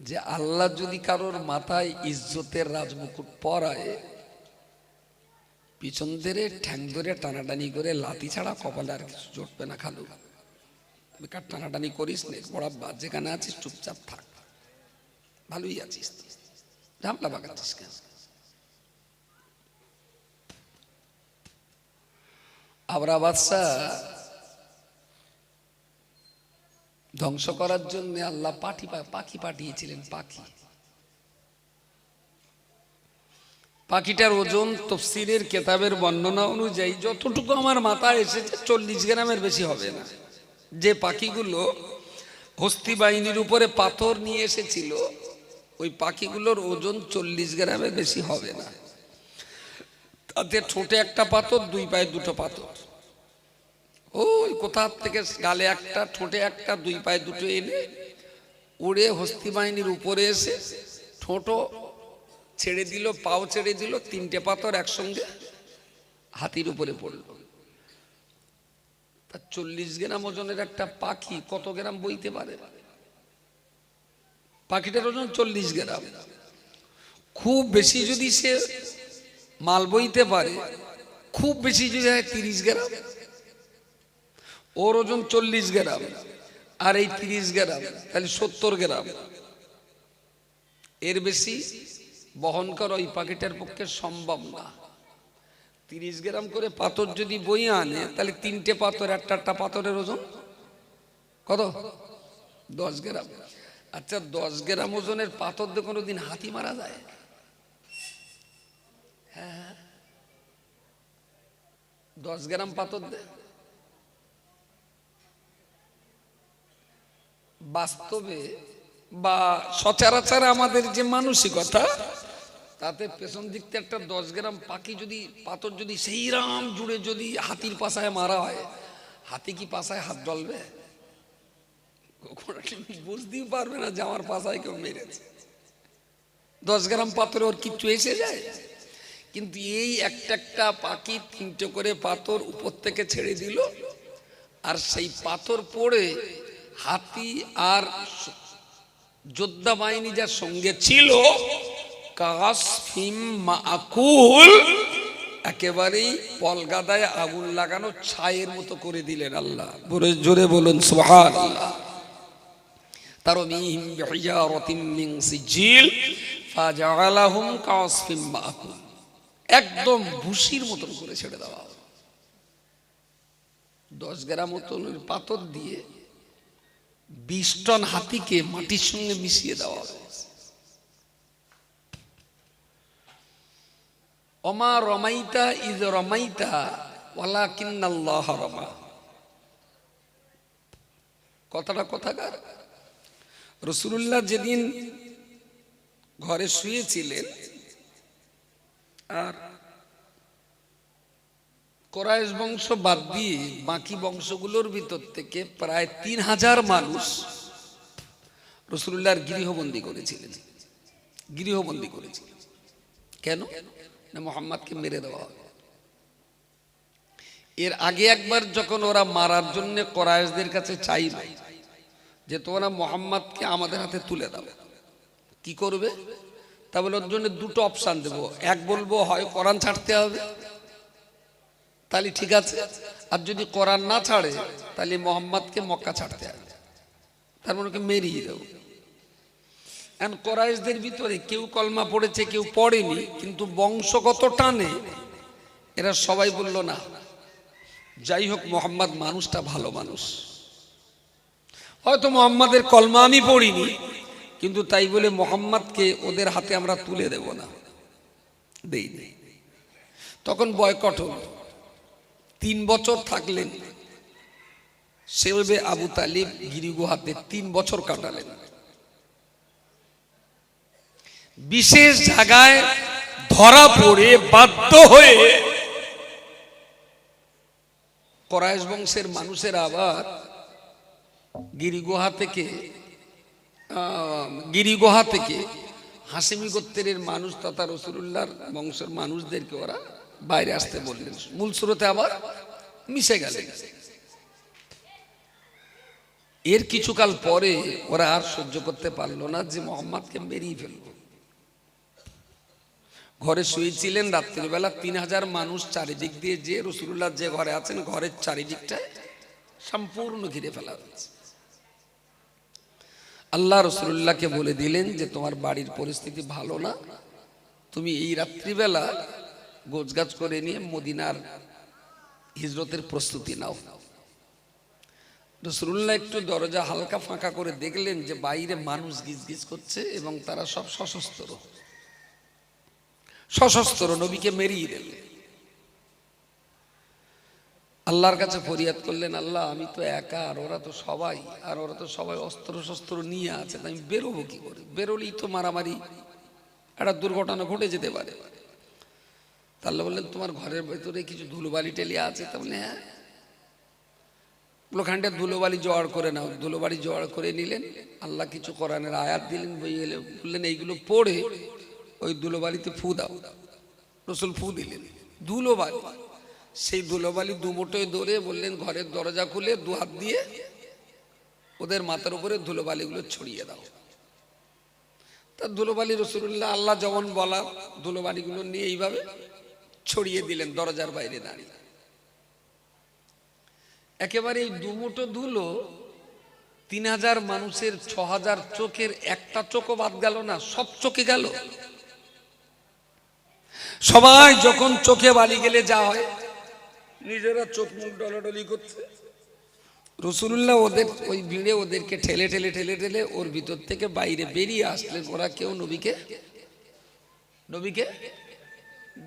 যে আল্লাহ যদি কারোর মাথায় ইজ্জতের রাজমুকুট পরায়, পিছন ধরে ঠ্যাং ধরে টানাটানি করে লাথি ছাড়া কপালে আর কিছু জুটবে না। খালু বেকার টানাটানি করিস না, বড়াব্বা যেখানে আছিস চুপচাপ থাক, ভালোই আছিস, ঝামলা বাগাচ্ছিস কেন? আবরা বাদশাহ ধ্বংস করার জন্য আল্লাহ পাখি পাঠিয়েছিলেন। পাখিটার ওজন তাফসীরের কিতাবের বর্ণনা অনুযায়ী যতটুকু আমার মাথায় এসেছে 40 গ্রামের বেশি হবে না। যে পাখিগুলো হস্তি বাহিনীর উপরে পাথর নিয়ে এসেছিল, ওই পাখিগুলোর ওজন 40 গ্রামের বেশি হবে না। তাতে ঠোঁটে একটা পাথর, দুই পায়ে দুটো পাথর, ওই কোথা থেকে গালে একটা, ঠোঁটে একটা, দুই পায়ে দুটো এনে উড়ে হস্তি বাহিনীর উপরে এসে ঠোঁটো ছেড়ে দিল, পাও ছেড়ে দিল, তিনটে পাথর একসঙ্গে হাতির উপরে পড়ল। তা 40 গ্রাম ওজনের একটা পাখি কত গ্রাম বইতে পারে? পাখিটার ওজন 40 গ্রাম। খুব বেশি যদি সে মাল বইতে পারে, খুব বেশি যদি হয় 30 গ্রাম, ওর ওজন 40 গ্রাম আর এই 30 গ্রাম, তাহলে 70 গ্রাম। এর বেশি বহন করা ওই পাখিটার পক্ষে সম্ভব না। 30 গ্রাম করে পাথর যদি বইয়ে আনে, তাহলে তিনটে পাথর, একটা পাথরের ওজন কত? 10 গ্রাম। আচ্ছা, 10 গ্রাম ওজনের পাথর দিয়ে কোনোদিন হাতি মারা যায়? হ্যাঁ, 10 গ্রাম পাথর দেয়। বাস্তবে বা সচরাচর আমাদের যে মানসিকতা, তাতে পেছন দিক থেকে একটা 10 গ্রাম পাখি যদি পাথর যদি সেই রাম জুড়ে যদি হাতির পাছায় মারা হয়, হাতি কি পাছায় হাত ডলবে? বুঝতেই পারবে না যে আমার পাছায় কেউ মেরেছে। 10 গ্রাম পাথরে ওর কিচ্ছু এসে যায়? কিন্তু এই একটা পাখি তিনটে করে পাথর উপর থেকে ছেড়ে দিল, আর সেই পাথর পড়ে হাতি আর যোদ্ধা বাহিনী যার সঙ্গে ছিল কাসফিম মাকুল, একেবারেই পলগাদায় আগুন লাগানো ছায়ের মতো করে দিলেন আল্লাহ। জোরে বলুন সুবহানাল্লাহ। তারমিহিম বিহিজারাতিন মিন সিজিল ফাজআলাহুম কাসফিম মাকুল, একদম ভুসির মতন করে ছেড়ে দেওয়া। 10 গ্রাম মতনের পাথর দিয়ে 20 টন হাতিকে মাটির সঙ্গে মিশিয়ে দেওয়া হবে। ওমা রমাইতা ইয রমাইতা ওয়ালাকিন্নাল্লাহ রামা। কথাটা কোথাকার? রাসূলুল্লাহ যেদিন ঘরে শুয়েছিলেন, আর কুরাইশ বংশ বাদ দিয়ে বাকি বংশগুলোর ভিতর থেকে প্রায় 3000 মানুষ রাসূলুল্লাহর গৃহবন্দী করেছিলেন। কেন? না, মুহাম্মদকে মেরে দেওয়া হবে। এর আগে একবার যখন ওরা মারার জন্য কুরাইশদের কাছে চাইল যে তোমরা মুহাম্মদকে আমাদের হাতে তুলে দাও, কি করবে? তা বলে ওর জন্য দুটো অপশন দেবো। এক বলবো হয় কোরআন ছাড়তে হবে, তাহলে ঠিক আছে, আর যদি কোরআন না ছাড়ে তাহলে মুহাম্মদকে মক্কা ছাড়তে হবে, তার মানে ওকে মেরিয়ে দেবো। এখন কুরাইশদের ভিতরে কেউ কলমা পড়েছে, কেউ পড়েনি, কিন্তু বংশগত টানে এরা সবাই বলল না, যাই হোক মুহাম্মদ মানুষটা ভালো মানুষ, হয়তো মুহাম্মাদের কলমা আমি পড়িনি, কিন্তু তাই বলে মুহাম্মদকে ওদের হাতে আমরা তুলে দেব না, দেই নেই। তখন বয়কট হল। 3 বছর থাকলেন সেলবে আবু তালিব গিরিগুহাতে, 3 বছর কাটালেন। বিশেষ জায়গায় ধরা পড়ে বাধ্য হয়ে কুরাইশ বংশের মানুষের আবার গিরিগুহা থেকে হাসিমি গোত্রের মানুষ তথা রাসূলুল্লাহর বংশের মানুষদেরকে ওরা বাইরে আসতে বললেন। মূল স্রোতে আবার মিশে গেলেন। এর কিছুকাল পরে ওরা আর সহ্য করতে পারলো না যে মোহাম্মদকে মেরিয়ে ফেলবো। ঘরে শুয়েছিলেন, রাত্রিবেলা 3000 মানুষ চারিদিক দিয়ে যে রাসূলুল্লাহ যে ঘরে আছেন ঘরের চারিদিকটায় সম্পূর্ণ ঘিরে ফেলা হয়েছে। আল্লাহ রাসূলুল্লাহকে বলে দিলেন যে তোমার বাড়ির পরিস্থিতি ভালো না, তুমি এই রাত্রিবেলা গোছগাছ করে নিয়ে মদিনার হিজরতের প্রস্তুতি নাও। রাসূলুল্লাহ একটু দরজা হালকা ফাঁকা করে দেখলেন যে বাইরে মানুষ গিজগিজ করছে এবং তারা সব সশস্ত্র নবীকে মেরিয়ে দিলেন। আল্লাহর কাছে ফরিয়াদ করলেন, আল্লাহ আমি তো একা, আর ওরা তো সবাই অস্ত্র শস্ত্র নিয়ে আছে, আমি বেরোবো কি করে? বেরোলেই তো মারামারি, একটা দুর্ঘটনা ঘটে যেতে পারে। আল্লাহ বললেন তোমার ঘরের ভেতরে কিছু ধুলোবালি টেলিয়া আছে, তাহলে হ্যাঁ লোখানটা ধুলোবালি জোয়াড় করে নাও। ধুলোবালি জোয়াড় করে নিলেন। আল্লাহ কিছু কোরআনের আয়াত দিলেন, বললেন এইগুলো পড়ে ওই ধুলোবালিতে ফু দাও। রাসূল ফু দিলেন। ধুলোবালি, সেই ধুলোবালি দুমুঠোয় ধরে বললেন ঘরের দরজা খুলে দু হাত দিয়ে ওদের মাথার উপরে ধুলোবালিগুলো ছড়িয়ে দাও। তার ধুলোবালি রাসূলুল্লাহ আল্লাহ যেমন বলা ধুলোবালিগুলো নিয়ে এইভাবে ছড়িয়ে দিলেন দরজার বাইরে দাঁড়িয়ে। একেবারে এই দুমুঠো ধুলো 3000 মানুষের 6000 চোখের একটা চোখও বাদ গেল না, সব চোখে গেল। সবাই যখন চোখে বালি গেলে যা হয় নিজেরা চোখ মুখ ডলাডলি করছে, রাসূলুল্লাহ ওদের ওই ভিড়ে ওদেরকে ঠেলে ঠেলে ঠেলে ঠেলে ওর ভিতর থেকে বাইরে বেরিয়ে আসলেন। ওরা কেউ নবীকে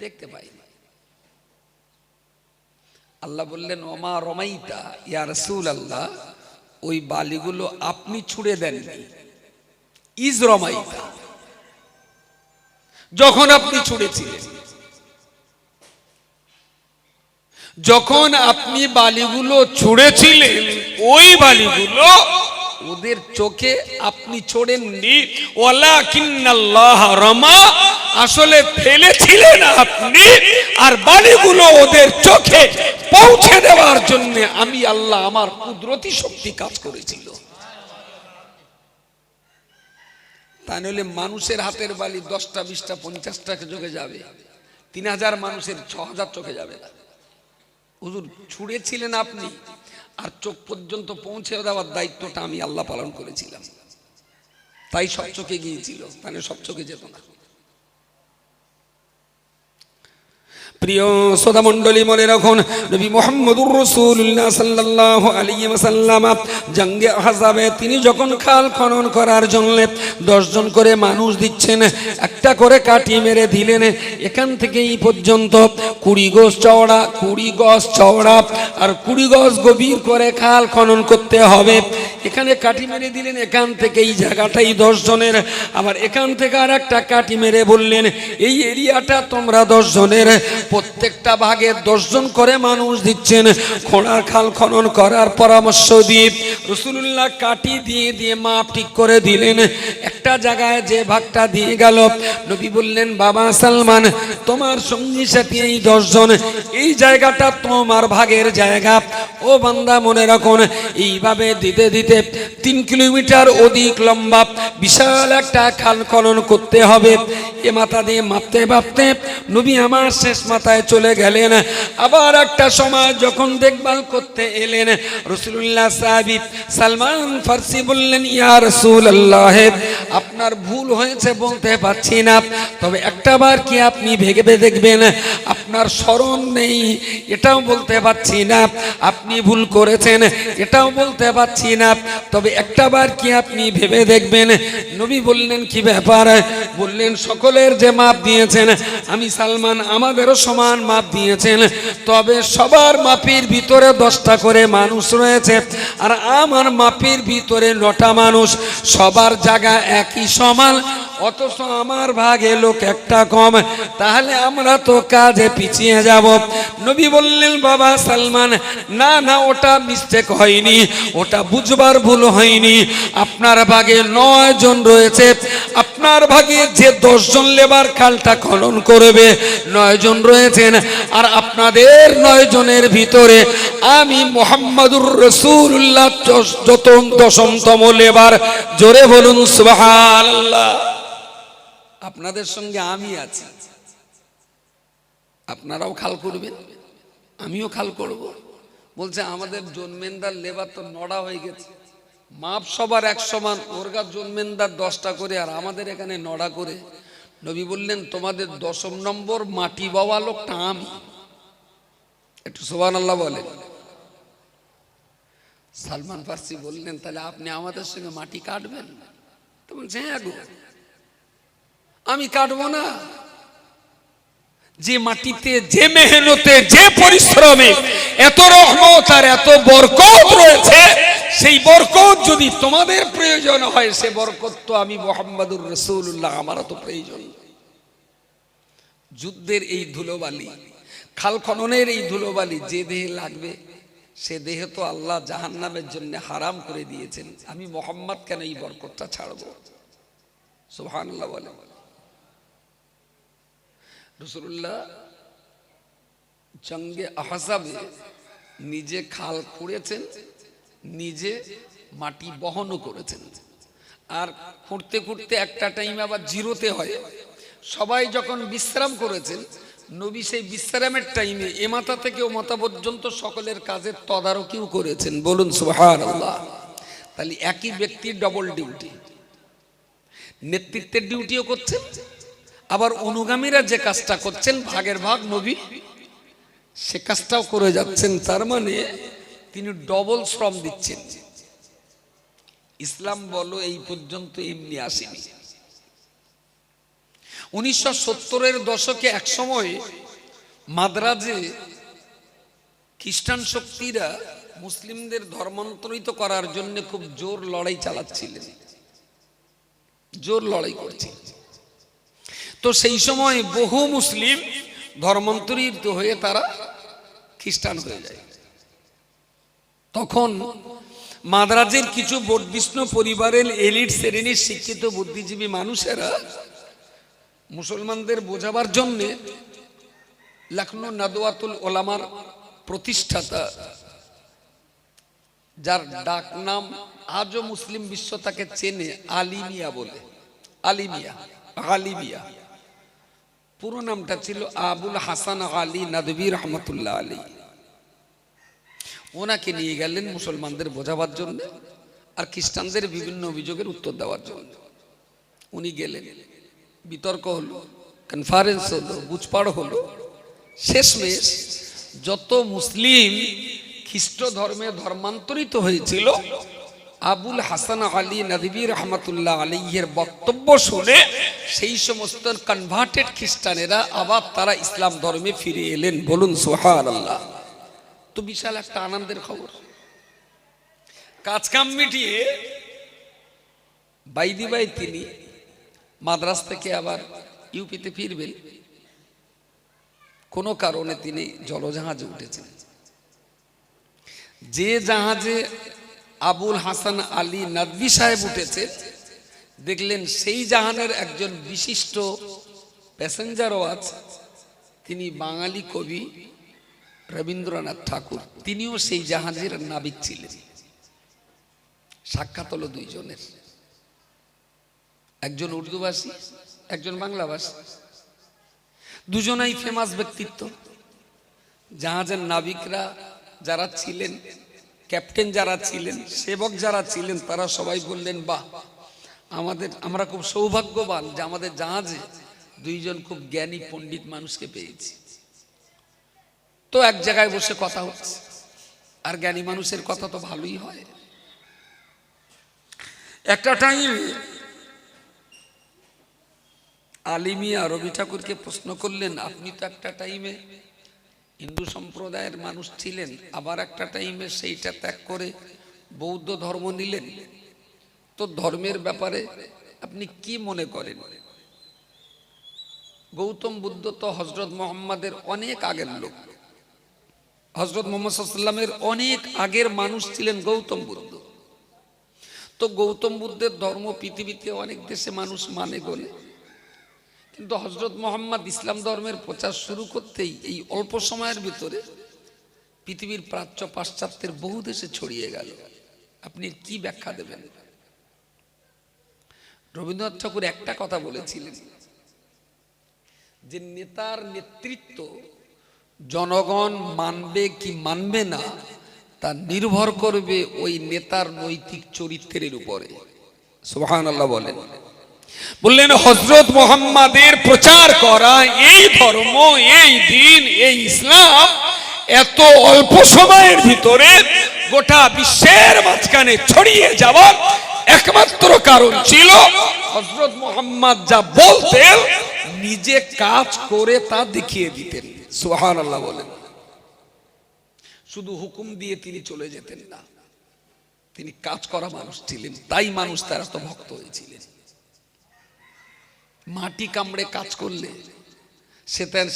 দেখতে পায়নি। আল্লাহ বললেন ওমা রমাইতা ইয়া রাসূলুল্লাহ, ওই বালিগুলো আপনি ছুঁড়ে দেননি, ইজ রমাইতা, যখন আপনি ছুঁড়েছিলেন, যখন আপনি বালিগুলো ছুঁড়েছিলেন ওই বালিগুলো ওদের চোখে আপনি ছোড়েননি। ওয়ালাকিন্নাল্লাহ রামা, আসলে ফেলেছিলেন আপনি, আর বালিগুলো ওদের চোখে পৌঁছে দেওয়ার জন্য আমি আল্লাহ আমার কুদরতি শক্তি কাজ করেছিল। তা নইলে মানুষের হাতের বালি 10টা 20টা 50টা চোখে যাবে, 3000 মানুষের 6000 চোখে যাবে না। হুজুর ছুঁড়েছিলেন আপনি, আর চোখ পর্যন্ত পৌঁছে দেওয়ার দায়িত্বটা আমি আল্লাহ পালন করেছিলাম, তাই সব চোখে গিয়েছিল, মানে সব চোখে যেত না। প্রিয় শ্রোতা মণ্ডলী, মনে রাখুন নবী মুহাম্মদুর রাসূলুল্লাহ সাল্লাল্লাহু আলাইহি ওয়াসাল্লাম জঙ্গে আহজাবে তিনি যখন খাল খনন করার জন্য 10 জন করে মানুষ দিচ্ছেন, একটা করে কাঠি মেরে দিলেন। এখান থেকে এই পর্যন্ত 20 গজ চওড়া আর 20 গজ গভীর করে খাল খনন করতে হবে। এখানে কাঠি মেরে দিলেন, এখান থেকে এই জায়গাটাই 10 জনের। আবার এখান থেকে আর একটা কাঠি মেরে বললেন এই এরিয়াটা তোমরা 10 জনের, প্রত্যেকটা ভাগে 10 জন করে মানুষ দিচ্ছেন। খোঁড়ার খাল খনন করার পরামর্শ দিয়ে রাসূলুল্লাহ কাঠি দিয়ে দিয়ে মাপ ঠিক করে দিলেন। একটা জায়গায় যে ভাগটা দিয়ে গেল, নবী বললেন বাবা সালমান, তোমার সঙ্গী সাথী এই 10 জন, এই জায়গাটা তোমার ভাগের জায়গা। ও বান্দা মনে রাখুন, এইভাবে দিতে দিতে 3 কিলোমিটার অধিক লম্বা বিশাল একটা খাল খনন করতে হবে। এ মাথা দিয়ে মাপতে মাপতে নবী আমার শেষ মাথায় চলে গেলেন। আবার একটা সময় যখন দেখভাল করতে এলেন, রাসূলুল্লাহ সাহাবী সালমান ফারসি বললেন ইয়া রাসূলুল্লাহ, আপনার ভুল হয়েছে বলতে পারছি না, তবে একটাবার কি আপনি ভেবে দেখবেন, আপনার স্মরণ নেই এটাও বলতে পারছি না, আপনি ভুল করেছেন এটাও বলতে পারছি না, তবে একটাবার কি আপনি ভেবে দেখবেন। নবী বললেন কি ব্যাপার? বললেন সকলের যে মাপ দিয়েছেন আমি সালমান আমাদেরও সমান মাপ দিয়েছেন, তবে সবার মাপের ভিতরে 10টা করে মানুষ রয়েছে, আর আমার মাপের ভিতরে 9টা মানুষ। সবার জায়গা একই সমান, অথচ আমার ভাগে লোক একটা কম, তাহলে আমরা তো কাজে পিছিয়ে যাব। নবী বললেন বাবা সালমান, না না, ওটা মিস্টেক হয়নি, ওটা বুঝবার ভুল হয়নি। আপনার ভাগে 9 জন রয়েছে, আপনার ভাগে যে 10 জন লেবার খালটা খনন করবে 9 জন রয়েছেন, আর আপনাদের 9 জনের ভিতরে আমি মুহাম্মাদুর রাসূলুল্লাহ যত 10তম লেবার। জোরে বলুন সুবহানাল্লাহ। আপনাদের সঙ্গে আমি আছি, আপনারাও খাল করবেন, আমিও খাল করব। বলছে আমাদের জন্মেন্দার লেবার তো 9টা হয়ে গেছে, মাপ সবার এক সমান, ওরগা জন্মেন্দার 10টা করে আর আমাদের এখানে 9টা করে। নবী বললেন তোমাদের 10ম নম্বর মাটি বাবা লোকটা আমি। একটু সুবহানাল্লাহ বলেন। সালমান ফার্সি বললেন তাহলে আপনি আমাদের সঙ্গে মাটি কাটবেন? তো বলছে হ্যাঁ গো, আমি কাটবো না। যে মাটিতে, যে মেহনতে, যে পরিশ্রমে এত রহমত আর এত বরকত রয়েছে, সেই বরকত যদি তোমাদের প্রয়োজন হয়, সে বরকত তো আমি মুহাম্মাদুর রাসূলুল্লাহ, আমারও তো প্রয়োজন। যুদ্ধের এই ধুলোবালি, খাল খননের এই ধুলোবালি যে দেহে লাগবে, সে দেহ তো আল্লাহ জাহান্নামের জন্য হারাম করে দিয়েছেন। আমি মুহাম্মদ কেন এই বরকতটা ছাড়বো? সুবহানাল্লাহ বলে। রাসূলুল্লাহ জঙ্গে আহজাবে নিজে খাল খুঁড়েছেন, নিজে মাটি বহনও করেছেন। আর খুঁড়তে খুঁড়তে একটা টাইম আবার জিরোতে হয়। সবাই যখন বিশ্রাম করেছেন, নবী সেই বিশ্রামের টাইমে এ মাথা থেকে ও মাথা পর্যন্ত সকলের কাজের তদারকিও করেছেন। বলুন সুবহানাল্লাহ। তাহলে একই ব্যক্তির ডবল ডিউটি, নেতৃত্বের ডিউটিও করছেন, আবার অনুগামীরা যে কাজটা করছেন ভাগের ভাগ নবী সে কাজটাও করে যাচ্ছেন। তার মানে তিনি ডবল শ্রম দিচ্ছেন। ইসলাম বলো এই পর্যন্ত এমনি আসেনি। 1970-এর দশকে এক সময় মাদ্রাজে খ্রিস্টান শক্তিরা মুসলিমদের ধর্মান্তরিত করার জন্য খুব জোর লড়াই চালাচ্ছিলেন, জোর লড়াই করছে। তো সেই সময় বহু মুসলিম ধর্মান্তরিত হয়ে তারা খ্রিস্টান হয়ে যায়। তখন মাদ্রাজের কিছু বর্ধিষ্ণু পরিবারের এলিট শ্রেণীর শিক্ষিত বুদ্ধিজীবী মানুষেরা মুসলমানদের বোঝাবার জন্য লখনৌ নাদওয়াতুল ওলামার প্রতিষ্ঠাতা, যার ডাক নাম আজও মুসলিম বিশ্ব তাকে চেনে, আলিমিয়া বলে। আলিমিয়া, আলিমিয়া পুরো নামটা ছিল আবুল হাসান আলী নাদভী রহমতুল্লাহ আলী। ওনাকে নিয়ে গেলেন মুসলমানদের বোঝাবার জন্য আর খ্রিস্টানদের বিভিন্ন অভিযোগের উত্তর দেওয়ার জন্য। উনি গেলেন, বিতর্ক হলো, কনফারেন্স হলো, বুঝপাড় হলো। শেষমেশ যত মুসলিম খ্রিস্ট ধর্মে ধর্মান্তরিত হয়েছিল, আবুল হাসান আলী নাদভী রহমতুল্লাহ আলাইহির বক্তব্য শুনে সেই সমস্ত কনভার্টেড খ্রিস্টানেরা আবার তারা ইসলাম ধর্মে ফিরে এলেন। বলুন সুবহানাল্লাহ। তো বিশাল একটা আনন্দের খবর। কাজকাম মিটিয়ে বাইদি বাই তিনি মাদ্রাস থেকে আবার ইউপিতে ফিরবেন। কোনো কারণে তিনি জলজাহাজে উঠেছেন। যে জাহাজে আবুল হাসান আলী নাদভী সাহেব উঠেছে, দেখলেন সেই জাহাজের একজন বিশিষ্ট প্যাসেঞ্জারও আছে। তিনি বাঙালি কবি রবীন্দ্রনাথ ঠাকুর, তিনিও সেই জাহাজের নাবিক ছিলেন। সাক্ষাৎ হলো দুইজনের, একজন উর্দুভাষী, একজন বাংলাভাষী। দুজনাই ফেমাস ব্যক্তিত্ব। জাহাজের নাবিকরা যারা ছিলেন, ক্যাপ্টেন যারা ছিলেন, সেবক যারা ছিলেন, তারা সবাই বললেন বাহ, আমরা খুব সৌভাগ্যবান যে আমাদের জাহাজে দুইজন খুব জ্ঞানী পণ্ডিত মানুষকে পেয়েছি। তো এক জায়গায় বসে কথা হচ্ছে, আর জ্ঞানী মানুষের কথা তো ভালোই হয়। একটা টাইমে আলিমিয়া রবি ঠাকুরকে প্রশ্ন করলেন, আপনি তো একটা টাইমে হিন্দু সম্প্রদায়ের মানুষ ছিলেন, আবার একটা টাইমে সেইটা ত্যাগ করে বৌদ্ধ ধর্ম নিলেন, তো ধর্মের ব্যাপারে আপনি কি মনে করেন? গৌতম বুদ্ধ তো হযরত মুহাম্মাদের অনেক আগের লোক। হযরত মুহাম্মদ সাল্লাল্লাহু আলাইহি ওয়াসাল্লামের অনেক আগের মানুষ ছিলেন গৌতম বুদ্ধ। তো গৌতম বুদ্ধের ধর্ম পৃথিবীতে অনেক দেশে মানুষ মানে গলে, কিন্তু হযরত মুহাম্মদ ইসলাম ধর্মের প্রচার শুরু করতেই এই অল্প সময়ের ভিতরে পৃথিবীর প্রাচ্য পাশ্চাত্যের বহু দেশে ছড়িয়ে গেল। আপনি কি ব্যাখ্যা দেবেন? রবীন্দ্রনাথ ঠাকুর একটা কথা বলেছিলেন যে নেতার নেতৃত্ব জনগণ মানবে কি মানবে না তা নির্ভর করবে ওই নেতার নৈতিক চরিত্রের উপরে। সুবহানাল্লাহ বলেন। বললেন হযরত মুহাম্মাদের প্রচার করা এই ধর্ম, এই দ্বীন, এই ইসলাম এত অল্প সময়ের ভিতরে গোটা বিশ্বের মাঝখানে ছড়িয়ে যাওয়ার একমাত্র কারণ ছিল হযরত মুহাম্মদ যা বলতেন নিজে কাজ করে তা দেখিয়ে দিতেন। সুবহানাল্লাহ বলেন। শুধু হুকুম দিয়ে তিনি চলে যেতেন না, তিনি কাজ করা মানুষ ছিলেন, তাই মানুষ তার এত ভক্ত হয়েছিলেন। মাটি কামড়ে কাজ করলে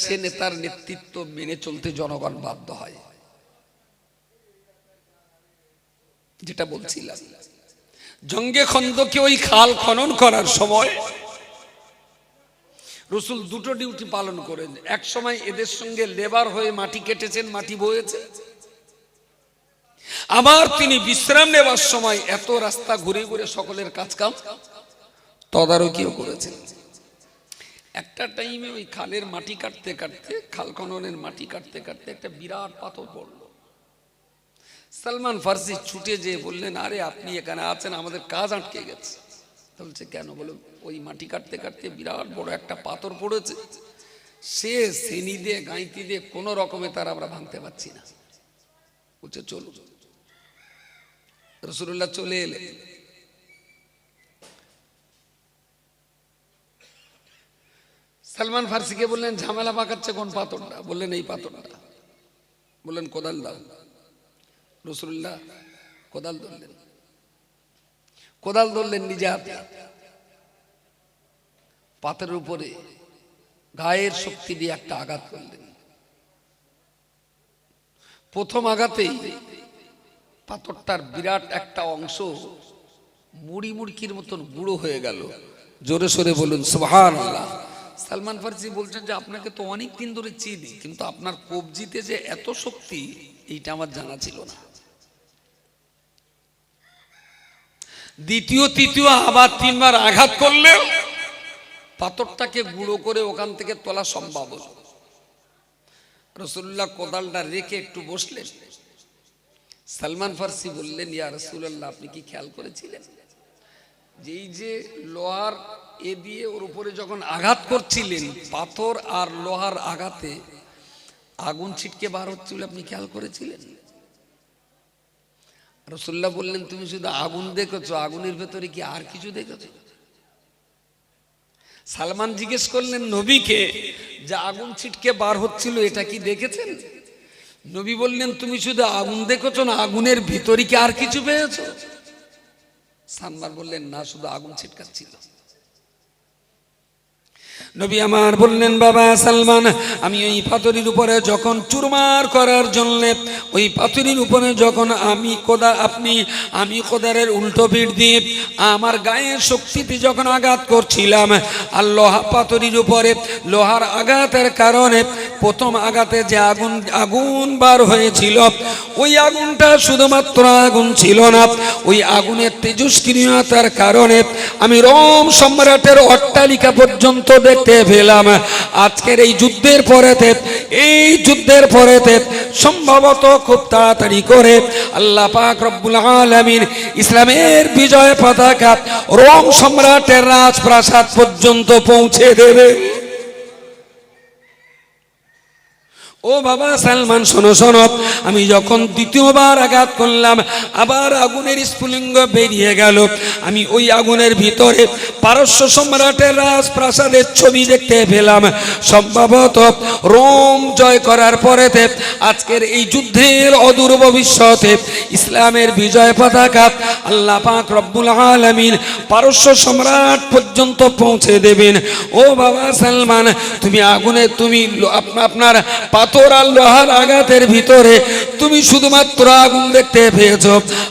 সে নেতার নেতৃত্ব মেনে চলতে জনগণ বাধ্য হয়। যেটা বলছিলাম, জঙ্গে খন্দকে ওই খাল খনন করার সময় রাসূল দুটো ডিউটি পালন করেন। এক সময় এদের সঙ্গে লেবার হয়ে মাটি কেটেছেন, মাটি বয়েছে। আবার তিনি বিশ্রাম নেবার সময় এত রাস্তা ঘুরে ঘুরে সকলের কাজ কাম তদারকিও করেছেন। একটা টাইমে ওই খালের মাটি কাটতে কাটতে, খাল খননের মাটি কাটতে কাটতে একটা বিরাট পাথর পড়লো। সালমান ফার্সি ছুটে যেয়ে বললেন, আরে আপনি এখানে আছেন, আমাদের কাজ আটকে গেছে। বলছে কেন? বলে ওই মাটি কাটতে কাটতে বিরাট বড় একটা পাথর পড়েছে, সে সেনি দিয়ে গাঁইতি দিয়ে কোন রকমে তার আমরা ভাঙতে পারছি না। বলছে চলো। রাসূলুল্লাহ চলে এলেন। সালমান ফার্সিকে বললেন, ঝামেলা পাকাচ্ছে কোন পাথরটা? বললেন এই পাথরটা। বললেন কোদাল দাও। রাসূলুল্লাহ কোদাল ধরলেন, কোদাল ধরলেন নিজে হাতে, পাথরের উপরে গায়ের শক্তি দিয়ে একটা আঘাত করলেন। প্রথম আঘাতেই পাথরটার বিরাট একটা অংশ মুড়ি মুড়কির মতন গুঁড়ো হয়ে গেল। জোরে সোরে বলুন সুবহানাল্লাহ। সালমান ফার্সি বলছেন যে আপনাকে তো অনেক দিন ধরে চিনি, কিন্তু আপনার কবজিতে যে এত শক্তি এইটা আমার জানা ছিল না। দ্বিতীয় তৃতীয় আবার তিনবার আঘাত করলেও পাথরটাকে গুঁড়ো করে ওখান থেকে তোলা সম্ভব হলো। রাসূলুল্লাহ কোদালটা রেখে একটু বসলেন। সালমান ফার্সি বললেন, ইয়া রাসূলুল্লাহ আপনি কি খেয়াল করেছিলেন যে এই যে লোহার এ দিয়ে ওর উপরে যখন আঘাত করছিলেন, পাথর আর লোহার আঘাতে আগুন ছিটকে বার হচ্ছিল, আপনি খেয়াল করেছিলেন? রাসূলুল্লাহ বললেন, তুমি শুধু আগুন দেখেছো, আগুনের ভেতরে কি আর কিছু দেখেছো? সালমান জিজ্ঞেস করলেন নবীকে, যে আগুন ছিটকে বার হচ্ছিল এটা কি দেখেছেন? নবী বললেন, তুমি শুধু আগুন দেখেছো না, আগুনের ভিতরে কি আর কিছু পেয়েছো? সালমান বললেন, না, শুধু আগুন ছিটকাচ্ছিল। নবী আমার বললেন, বাবা সালমান, আমি ওই পাথরের উপরে যখন চুরমার করার জন্য ওই পাথরের উপরে যখন আমি কোদালের উল্টো পিঠ দিয়ে আমার গায়ের শক্তিতে যখন আঘাত করছিলাম, আর লোহা পাথরের উপরে লোহার আঘাতের কারণে প্রথম আঘাতে যে আগুন বার হয়েছিল, ওই আগুনটা শুধুমাত্র আগুন ছিল না, ওই আগুনের তেজস্ক্রিয়তার কারণে আমি রোম সম্রাটের অট্টালিকা পর্যন্ত দেখতে পেলাম। আজকের এই যুদ্ধের পরেতে সম্ভবত খুব তাড়াতাড়ি করে আল্লাহ পাক রব্বুল আলামিন ইসলামের বিজয় পতাকা রোম সম্রাটের রাজপ্রাসাদ পর্যন্ত পৌঁছে দেবে। ও বাবা সালমান শোনো শোনো, আমি যখন দ্বিতীয়বার আঘাত করলাম আবার আগুনের স্ফুলিঙ্গ বেরিয়ে গেল। আমি ওই আগুনের ভিতরে পারস্য সম্রাটের রাজপ্রাসাদের ছবি দেখতে পেলাম। সম্ভবত রোম জয় করার পরেতে আজকের এই যুদ্ধের অদূর ভবিষ্যতে ইসলামের বিজয় পতাকা আল্লাহ পাক রব্বুল আলামিন পারস্য সম্রাট পর্যন্ত পৌঁছে দেবেন। ও বাবা সালমান, তুমি আগুনে তুমি আপনার পাথর আর লোহার আঘাতের ভিতরে তুমি শুধুমাত্র আগুন দেখতে পেয়েছ।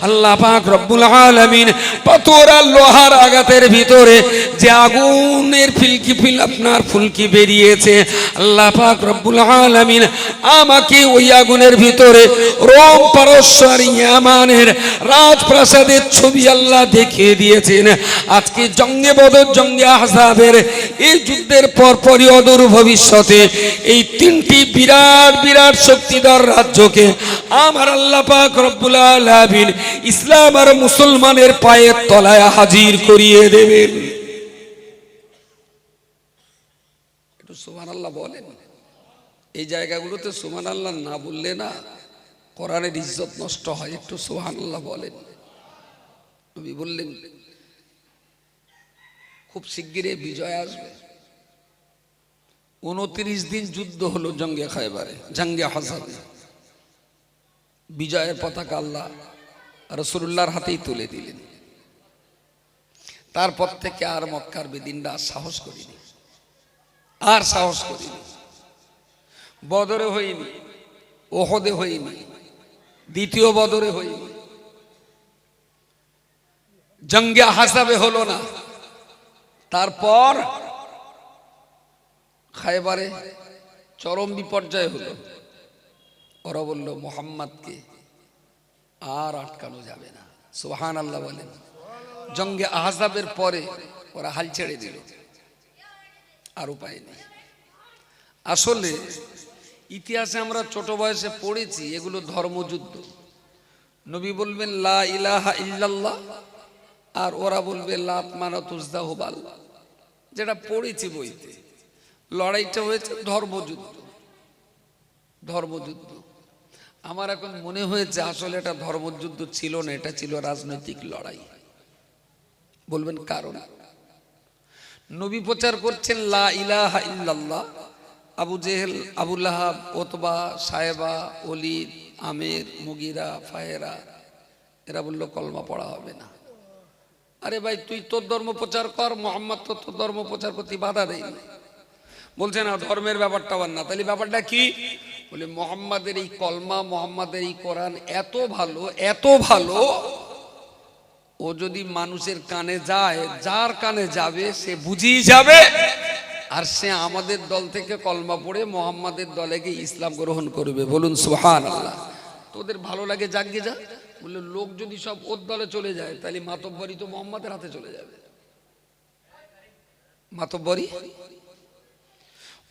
আল্লাহ পাক রব্বুল আলামিন পাথর আর লোহার আঘাতের ভিতরে যে আগুনের ফুলকি বেরিয়েছে, আল্লাহ পাক রব্বুল আলামিন আমাকে ওই আগুনের ভিতরে রোম পারস্য আর ইয়ামানের রাজপ্রাসাদের ছবি আল্লাহ দেখিয়ে দিয়েছেন। আজকে জঙ্গে বদর, জঙ্গে আহজাবের এই যুদ্ধের পরপরই অদূর ভবিষ্যতে এই তিনটি বিরাট বিরাট শক্তিধর রাজ্যকে আমার আল্লাহ পাক রব্বুল আলামিন ইসলাম আর মুসলমানের পায়ের তলায় হাজির করিয়ে দেবেন। একটু সুবহানাল্লাহ বলেন। এই জায়গাগুলোতে সুবহানাল্লাহ না বললে না কোরআনের ইজ্জত নষ্ট হয়। একটু সুবহানাল্লাহ বলেন। নবী বললেন খুব শিগগিরই বিজয় আসবে। 29 দিন যুদ্ধ হলো জঙ্গে খায়বারে, জঙ্গে আহজাবে। বিজয়ের পতাকা আল্লাহ রাসূলুল্লাহর হাতেই তুলে দিলেন। তারপর থেকে আর মক্কার বেদিনরা সাহস করিনি, আর সাহস করিনি। বদরে হয়নি, ওহদে হয়নি, দ্বিতীয় বদরে হয়নি, জঙ্গে আহজাবে হলো না। তারপর খায়বারে চরম বিপর্যয় হলো। ওরা বলল মুহাম্মদকে আর আটকানো যাবে না। সুবহানাল্লাহ বলেন। জঙ্গে আহজাবের পরে ওরা হাল ছেড়ে দিল, আর উপায় নেই। আসলে ইতিহাসে আমরা ছোট বয়সে পড়েছি এগুলো ধর্মযুদ্ধ। নবী বলবেন লা ইলাহা ইল্লাল্লাহ, আর ওরা বলবে লাত মানাত উযযা হুবাল। যেটা পড়েছি বইতে, লড়াইটা হয়েছে ধর্মযুদ্ধ। ধর্মযুদ্ধ আমার এখন মনে হয়েছে আসলে এটা ধর্মযুদ্ধ ছিল না, এটা ছিল রাজনৈতিক লড়াই। বলবেন কারণ? নবী প্রচার করছেন লা ইলাহা ইল্লাল্লাহ। আবু জেহেল, আবু লাহাব, ওতবা, সায়েবা, ওলীদ, আমের, মুগিরা, ফাহেরা এরা বলল কলমা পড়া হবে না। আরে ভাই তুই তোর ধর্ম প্রচার কর, মুহাম্মদ তো তোর ধর্ম প্রচার করতে বাধা দেয়নি। বলছে না ধর্মের ব্যাপারটা না। তাহলে ব্যাপারটা কি? বলে মুহাম্মাদের এই কলমা, মুহাম্মাদের এই কোরআন এত ভালো, এত ভালো, ও যদি মানুষের কানে যায়, যার কানে যাবে সে বুঝিয়ে যাবে, আর সে আমাদের দল থেকে কলমা পড়ে মুহাম্মাদের দলে গিয়ে ইসলাম গ্রহণ করবে। বলুন সুবহানাল্লাহ। তোদের ভালো লাগে জাগিয়ে যা। বললে লোক যদি সব ওর দলে চলে যায় তাহলে মাতব্বরি তো মুহাম্মাদের হাতে চলে যাবে। মাতব্বরি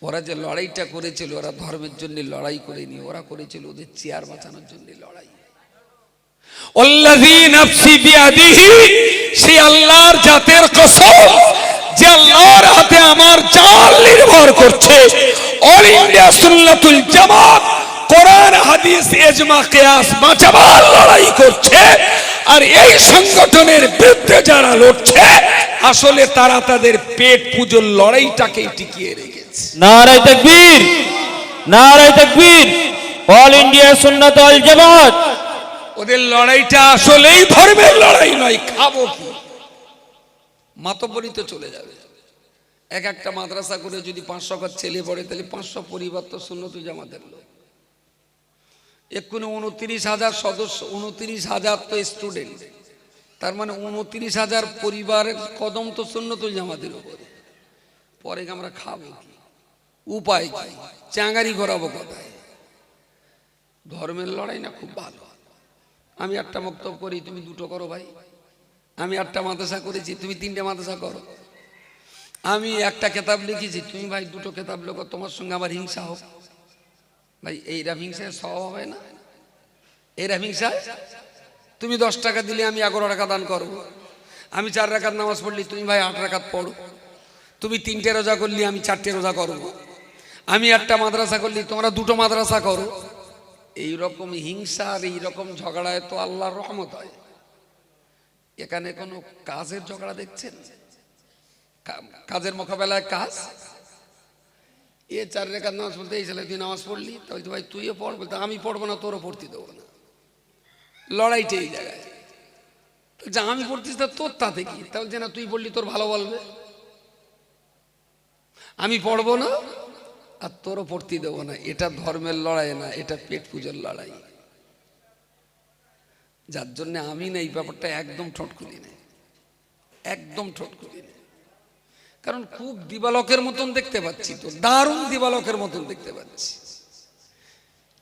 ওরা যে লড়াইটা করেছিল, ওরা ধর্মের জন্য লড়াই করেনি, ওরা করেছিল ওদের চেয়ার বাঁচানোর জন্য লড়াই। আল্লাযী নাফসি বিয়াদিহি, সে আল্লাহর জাতের কসম যে আল্লাহর হাতে আমার জান নির্ভর করছে। অল ইন্ডিয়া সুন্নাতুল জামাত কোরআন হাদিস ইজমা কিয়াস বাঁচাবার লড়াই করছে। আর এই সংগঠনের বিরুদ্ধে যারা লড়ছে আসলে তারা তাদের পেট পুজোর লড়াইটাকে টিকিয়ে রেখেছে। নারায়ে তাকবীর, নারায়ে তাকবীর। অল ইন্ডিয়া সুন্নাত ওয়াল জামাত, ওদের লড়াইটা আসলেই ধর্মের লড়াই নয়। খাবো কি? মাতব্বরি তো চলে যাবে। এক একটা মাদ্রাসা করে যদি 500 করে ছেলে পড়ে তাহলে 500 পরিবার তো সুন্নতুল জামাতের লোক। এক্ষুনি 29,000 সদস্য, 29,000 তো স্টুডেন্ট, তার মানে 29,000 পরিবারের কদম তো সুন্নতুল জামাতের উপরে। পরে আমরা খাবো কি? উপায় কি? চাঙ্গারি করাবো কোথায়? ধর্মের লড়াই না খুব ভালো। আমি একটা বক্তব্য করি, তুমি দুটো করো ভাই। আমি একটা মাদ্রাসা করেছি, তুমি 3টে মাদ্রাসা করো। আমি একটা কিতাব লিখেছি, তুমি ভাই 2টো কিতাব লেখো। তোমার সঙ্গে আমার হিংসা হোক ভাই, এইরকম হিংসায় স্বভাব হয় না? এইরকম হিংসা। তুমি 10 টাকা দিলে আমি 11 টাকা দান করবো। আমি 4 রাকাত নামাজ পড়লি, তুমি ভাই 8 রাকাত পড়ো। তুমি 3টে রোজা করলি, আমি 4টে রোজা করবো। আমি একটা মাদ্রাসা করলি, তোমরা দুটো মাদ্রাসা করো। এইরকম হিংসা আর এইরকম ঝগড়ায় তো আল্লাহর রহমত হয়। এখানে কোনো কাজের ঝগড়া দেখছেন? কাজের মোকাবেলায় কাজ। এ 4 রেখাত নামাজ পড়তে, এই ছেলে তুই নামাজ পড়লি, তো ভাই তুইও পড়, বলতে আমি পড়বো না, তোরও পড়তে দেবো না। লড়াইটা এই জায়গায়। যা আমি পড়তিস তা তোর তাতে কি? তাহলে যে না তুই পড়লি তোর ভালো বলবে, আমি পড়বো না আর তোরও পড়তে দেবো না। এটা ধর্মের লড়াই না, এটা পেট পুজোর লড়াই। যার জন্য আমি না এই ব্যাপারটা একদম ঠোঁট খুলি না, একদম ঠোঁট খুলি না। কারণ খুব দিবালকের মতন দেখতে পাচ্ছি, তো দারুণ দিবালকের মতন দেখতে পাচ্ছি।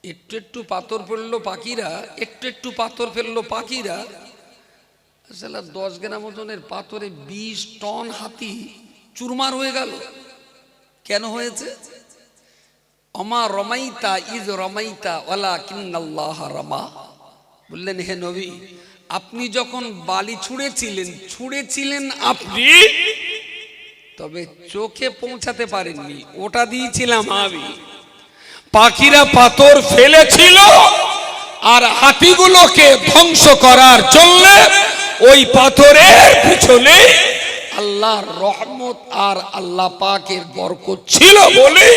একটু একটু পাথর ফেললো পাখিরা, একটু একটু পাথর ফেললো পাখিরা। আসলে 10 গ্রাম ওজনের পাথরে 20 টন হাতি চুরমার হয়ে গেল। কেন হয়েছে? অমা রমাইতা ইজ রমাইতা ওয়ালাকিন্নাল্লাহ রামা। বললেন, হে নবী, আপনি যখন বালি ছুঁড়েছিলেন আপনি, তবে চোখে পৌঁছাতে পারেননি, ওটা দিয়েছিলাম আমি। পাখিরা পাথর ফেলেছিল আর হাতিগুলোকে ধ্বংস করার জন্য ওই পাথরের পিছনে আল্লাহর রহমত আর আল্লাহ পাকের বরকত ছিল বলে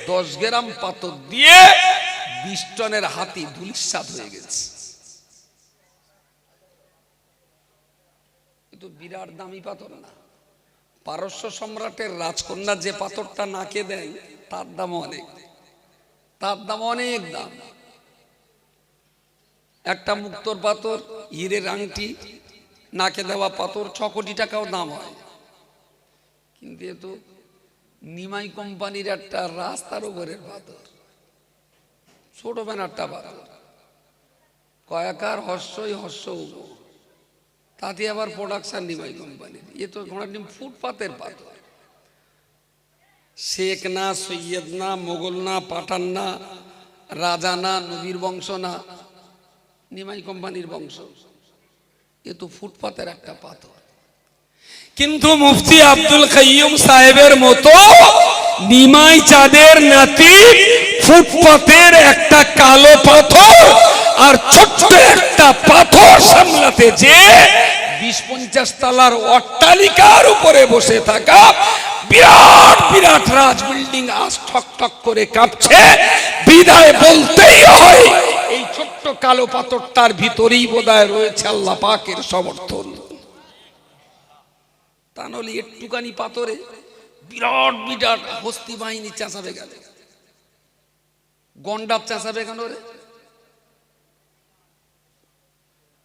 10 গ্রাম পাথর দিয়ে 20 টনের হাতি ধূলিসাৎ হয়ে গেছে। কিন্তু বিরাট দামি পাথর না। পারস্য সম্রাটের রাজকন্যা যে পাথরটা নাকে দেন, তার দাম অনেক, তার দাম অনেক দাম। একটা মুক্তোর পাথর, হীরের আংটি, নাকে দেওয়া পাথর 6 কোটি টাকাও দাম হয়। কিন্তু এ তো নিমাই কোম্পানির একটা রাস্তার উপরের পাথর, ছোট ব্যানারটা পাথর, কয়াকার হর্ষই হর্ষ, তাতে আবার প্রোডাকশন নিমাই কোম্পানির। এ তো ফুটপাতের পাথর। শেখ না, সৈয়দ না, মোগল না, পাঠান না, রাজা না, নবীর বংশ না, নিমাই কোম্পানির বংশ। এ তো ফুটপাতের একটা পাথর। কিন্তু মুফতি আব্দুল কাইয়ুম সাহেবের মতো নিমাই চাঁদের নাতি ফুটপাতের একটা কালো পাথর আর ছোট্ট একটা পাথর সামলাতে যে 20-50 তলার অট্টালিকার উপরে বসে থাকা বিরাট বিরাট রাজ বিল্ডিং আজ ঠক ঠক করে কাঁপছে। বিদায় বলতেই হয় এই ছোট্ট কালো পাথরটার ভিতরেই বোধহয় রয়েছে আল্লাহ পাকের সমর্থন। তা নলে একটুখানি পাথরে বিরাট বিরাট হস্তি বাহিনী চেঁচাবে গেল, গন্ডার চেঁচাবে কেন রে?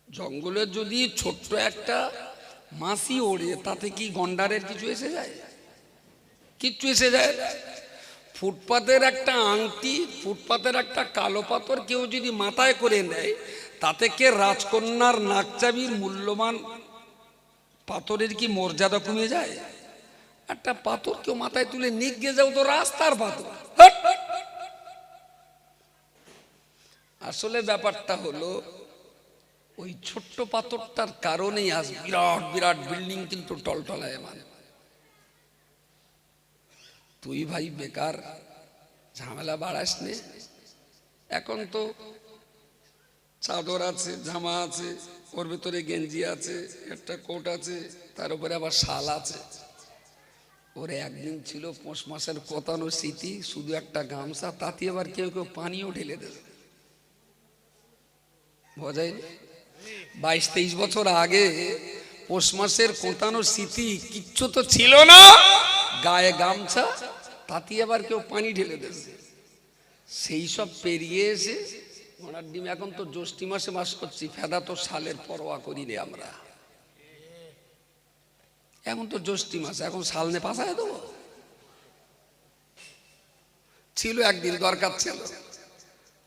জঙ্গলে যদি ছোট্ট একটা মাছি ওড়ে, তাতে কি গন্ডারের কিছু এসে যায়? কিচ্ছু এসে যায়। ফুটপাতের একটা আংটি, ফুটপাতের একটা কালো পাথর কেউ যদি মাথায় করে নেয়, তাতে কে রাজকন্যার নাকচাবির মূল্যবান পাথরের কি মর্যাদা কমে যায়? একটা পাথর কেউ মাথায় তুলে নিয়ে যাও তো রাস্তার পাথর। আসলে ব্যাপারটা হলো ওই ছোট্ট পাথরটার কারণেই আজ বিরাট বিরাট বিল্ডিং কিন্তু টলটলায়। মানে তুই ভাই বেকার ঝামেলা বাড়াস নে। এখন তো চাদর আছে, জামা আছে, ওর ভেতরে গেঞ্জি আছে, একটা কোট আছে, তার উপরে আবার শাল আছে। ওরে একদিন ছিল পৌষ মাসের কোতানো স্মৃতি, শুধু একটা গামছা, তাতে আবার কেউ কেউ পানিও ঢেলে দেবে। বোঝাই 22-23 বছর আগে পৌষ মাসের কোতানো স্মৃতি কিচ্ছু তো ছিল না, গায়ে গামছা, তাতে আবার কেউ পানি ঢেলে দেবে। সেই সব পেরিয়ে এসে ওনার ডিম এখন তো জ্যৈষ্ঠ মাসে বাস করছি, ফেদা তো সালের পরোয়া করিনি আমরা। এখন তো জ্যৈষ্ঠ মাস, এখন সাল নে পাশায় দেবো। ছিল একদিন দরকার ছিল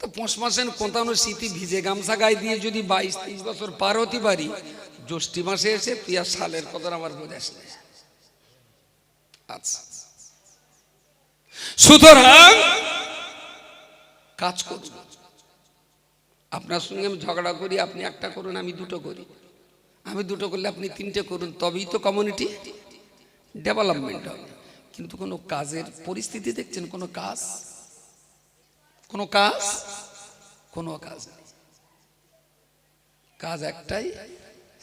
তো পৌষ মাসের কোতানো স্মৃতি ভিজে গামছা গায়ে দিয়ে যদি 22-23 বছর পার হতে পারি, জ্যৈষ্ঠ মাসে এসে তুই আর সালের কথা আমার বোঝাস না। আচ্ছা, সুতরাং কাজ করুন। আপনার সঙ্গে আমি ঝগড়া করি, আপনি একটা করুন, আমি দুটো করি। আমি দুটো করলে আপনি 3টে করুন, তবেই তো কমিউনিটি ডেভেলপমেন্ট হবে। কিন্তু কোনো কাজের পরিস্থিতি দেখছেন? কোনো কাজ, কোনো কাজ, কোনো কাজ নেই। কাজ একটাই,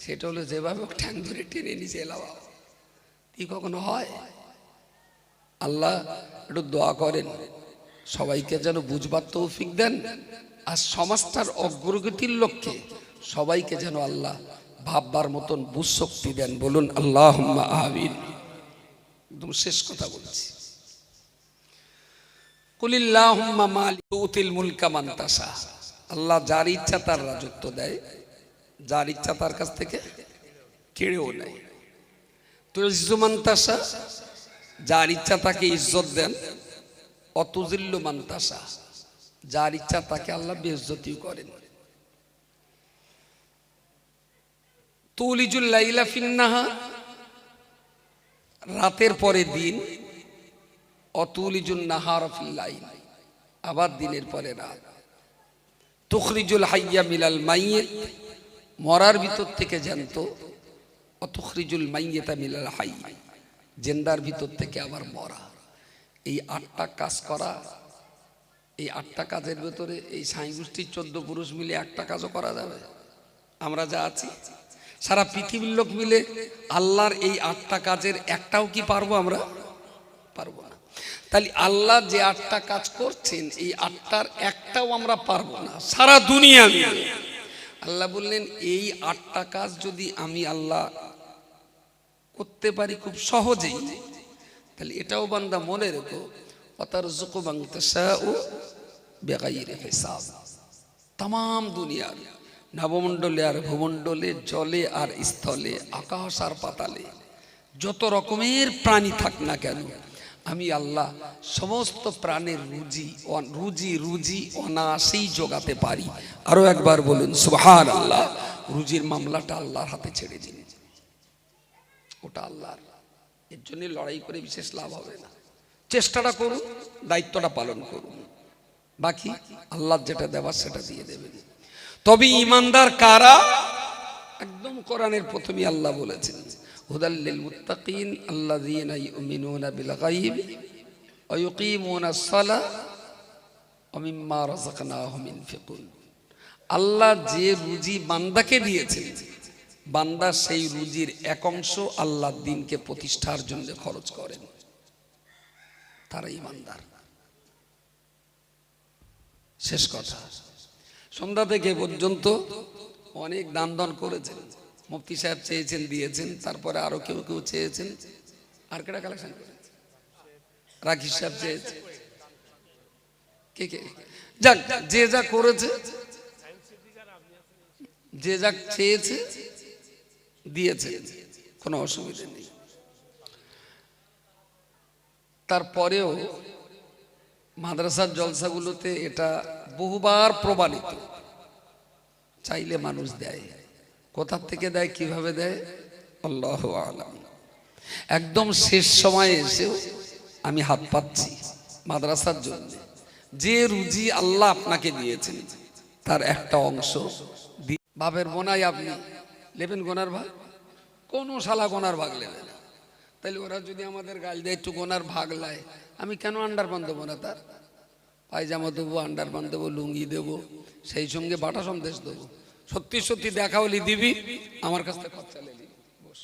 সেটা হলো যেভাবে ঠ্যাং ধরে টেনে নিচে এলাম। কি কখনো হয়? আল্লাহ একটু দোয়া করেন সবাইকে যেন বুঝবার তৌফিক দেন, আর সমাজটার অগ্রগতির লক্ষ্যে সবাইকে যেন আল্লাহ ভাববার মতন বুঝ শক্তি দেন। বলুন আল্লাহুম্মা আমিন। একদম শেষ কথা বলছি, কুলিল্লাহুম্মা মালিকুল মুলকা মান তাশা। আল্লাহ যার ইচ্ছা তার রাজত্ব দেয়, যার ইচ্ছা তার কাছ থেকে কেড়েও নেয়। তুইজ্জু মান তাশা, যার ইচ্ছা তাকে ইজ্জত দেন। অতুজিল্লু মান তাশা, যার ইচ্ছা তাকে আল্লাহ বেইজ্জতিও করেন। তুলিজুল লাইলা ফিন নাহার, রাতের পরে দিন। অতুলিজুন নাহার ফিল লাইল, আবার দিনের পরে রাত। তুখরিজুল হাইয়া মিনাল মাইয়িত, মরার ভিতর থেকে জ্যান্ত। অতুখরিজুল মাইয়িতা মিনাল হাই, জিন্দার ভিতর থেকে আবার মরা। এই 8টা কাজ করা, এই 8টা কাজের ভেতরে এই সাঁই গোষ্ঠীর 14 পুরুষ মিলে একটা কাজও করা যাবে? আমরা যা আছি সারা পৃথিবীর লোক মিলে আল্লাহর এই 8টা কাজের একটাও কি পারবো আমরা? পারবো না। তাহলে আল্লাহ যে 8টা কাজ করছেন, এই 8টার একটাও আমরা পারবো না সারা দুনিয়া মিলে। আল্লাহ বললেন এই 8টা কাজ যদি আমি আল্লাহ করতে পারি খুব সহজেই, তাহলে এটাও বান্দা মনে রেখো, ওয়াতারযুকু মান তাশাউ বিগাইরি হিসাব। তাম দুনিয়ার নবমণ্ডলে আর ভূমণ্ডলে, জলে আর স্থলে, আকাশ আর পাতালে যত রকমের প্রাণী থাক না কেন, আমি আল্লাহ সমস্ত প্রাণের রুজি অনায়াসেই জোগাতে পারি। আরো একবার বলুন সুবহানাল্লাহ। রুজির মামলাটা আল্লাহর হাতে ছেড়ে দিন, ওটা আল্লাহর। এর জন্য লড়াই করে বিশেষ লাভ হবে না। চেষ্টাটা করুন, দায়িত্বটা পালন করুন, বাকি আল্লাহ যেটা দেবার সেটা দিয়ে দেবেন। তবে ইমানদার কারা? একদম কোরআনের প্রথমেই আল্লাহ বলেছেন, হুদাল লিল মুত্তাকিন আল্লাযীনা ইউমিনুনা বিল গায়বি ওয়া ইউকিমুনাস সালাহ ওয়া মিম্মা রাযাকনাহুম ইনফিকুন। আল্লাহ যে রুজি বান্দাকে দিয়েছেন, বান্দা সেই রুজির এক অংশ আল্লাহর দ্বীনকে প্রতিষ্ঠার জন্য খরচ করেন, তারা ইমানদার। শেষ কথা। সন্ধ্যা থেকে পর্যন্ত অনেক দান করেছেন। মুফতি সাহেব চেয়েছেন, দিয়েছেন। তারপরে আরো কেউ কেউ চেয়েছেন। আর কেটা কালেকশন করেছে? রাকিব সাহেব চেয়েছে। কে কে? যাক, যে যা করেছে, যে যা চেয়েছে দিয়েছে, কোনো অসুবিধা নেই। তারপরেও মাদ্রাসার জলসাগুলোতে এটা বহুবার প্রমাণিত, চাইলে মানুষ দেয়। কোথা থেকে দেয়, কিভাবে দেয়, আল্লাহু আলাম। একদম শেষ সময়ে এসেও আমি হাত পাচ্ছি মাদ্রাসার জন্য। যে রুজি আল্লাহ আপনাকে দিয়েছেন তার একটা অংশ বাপের বোনাই আপনি নেবেন গোনার ভাগ? কোনো শালা গোনার ভাগ নেবে না। তাহলে ওরা যদি আমাদের গাল দেয় একটু গোনার ভাগ লায়, আমি কেন আন্ডারপান দেবো না? তার পায়জামা দেবো, আন্ডারপান দেবো, লুঙ্গি দেবো, সেই সঙ্গে বাটা সন্দেশ দেবো। সত্যি সত্যি দেখা হলি দিবি, আমার কাছ থেকে খরচা লেলি বস।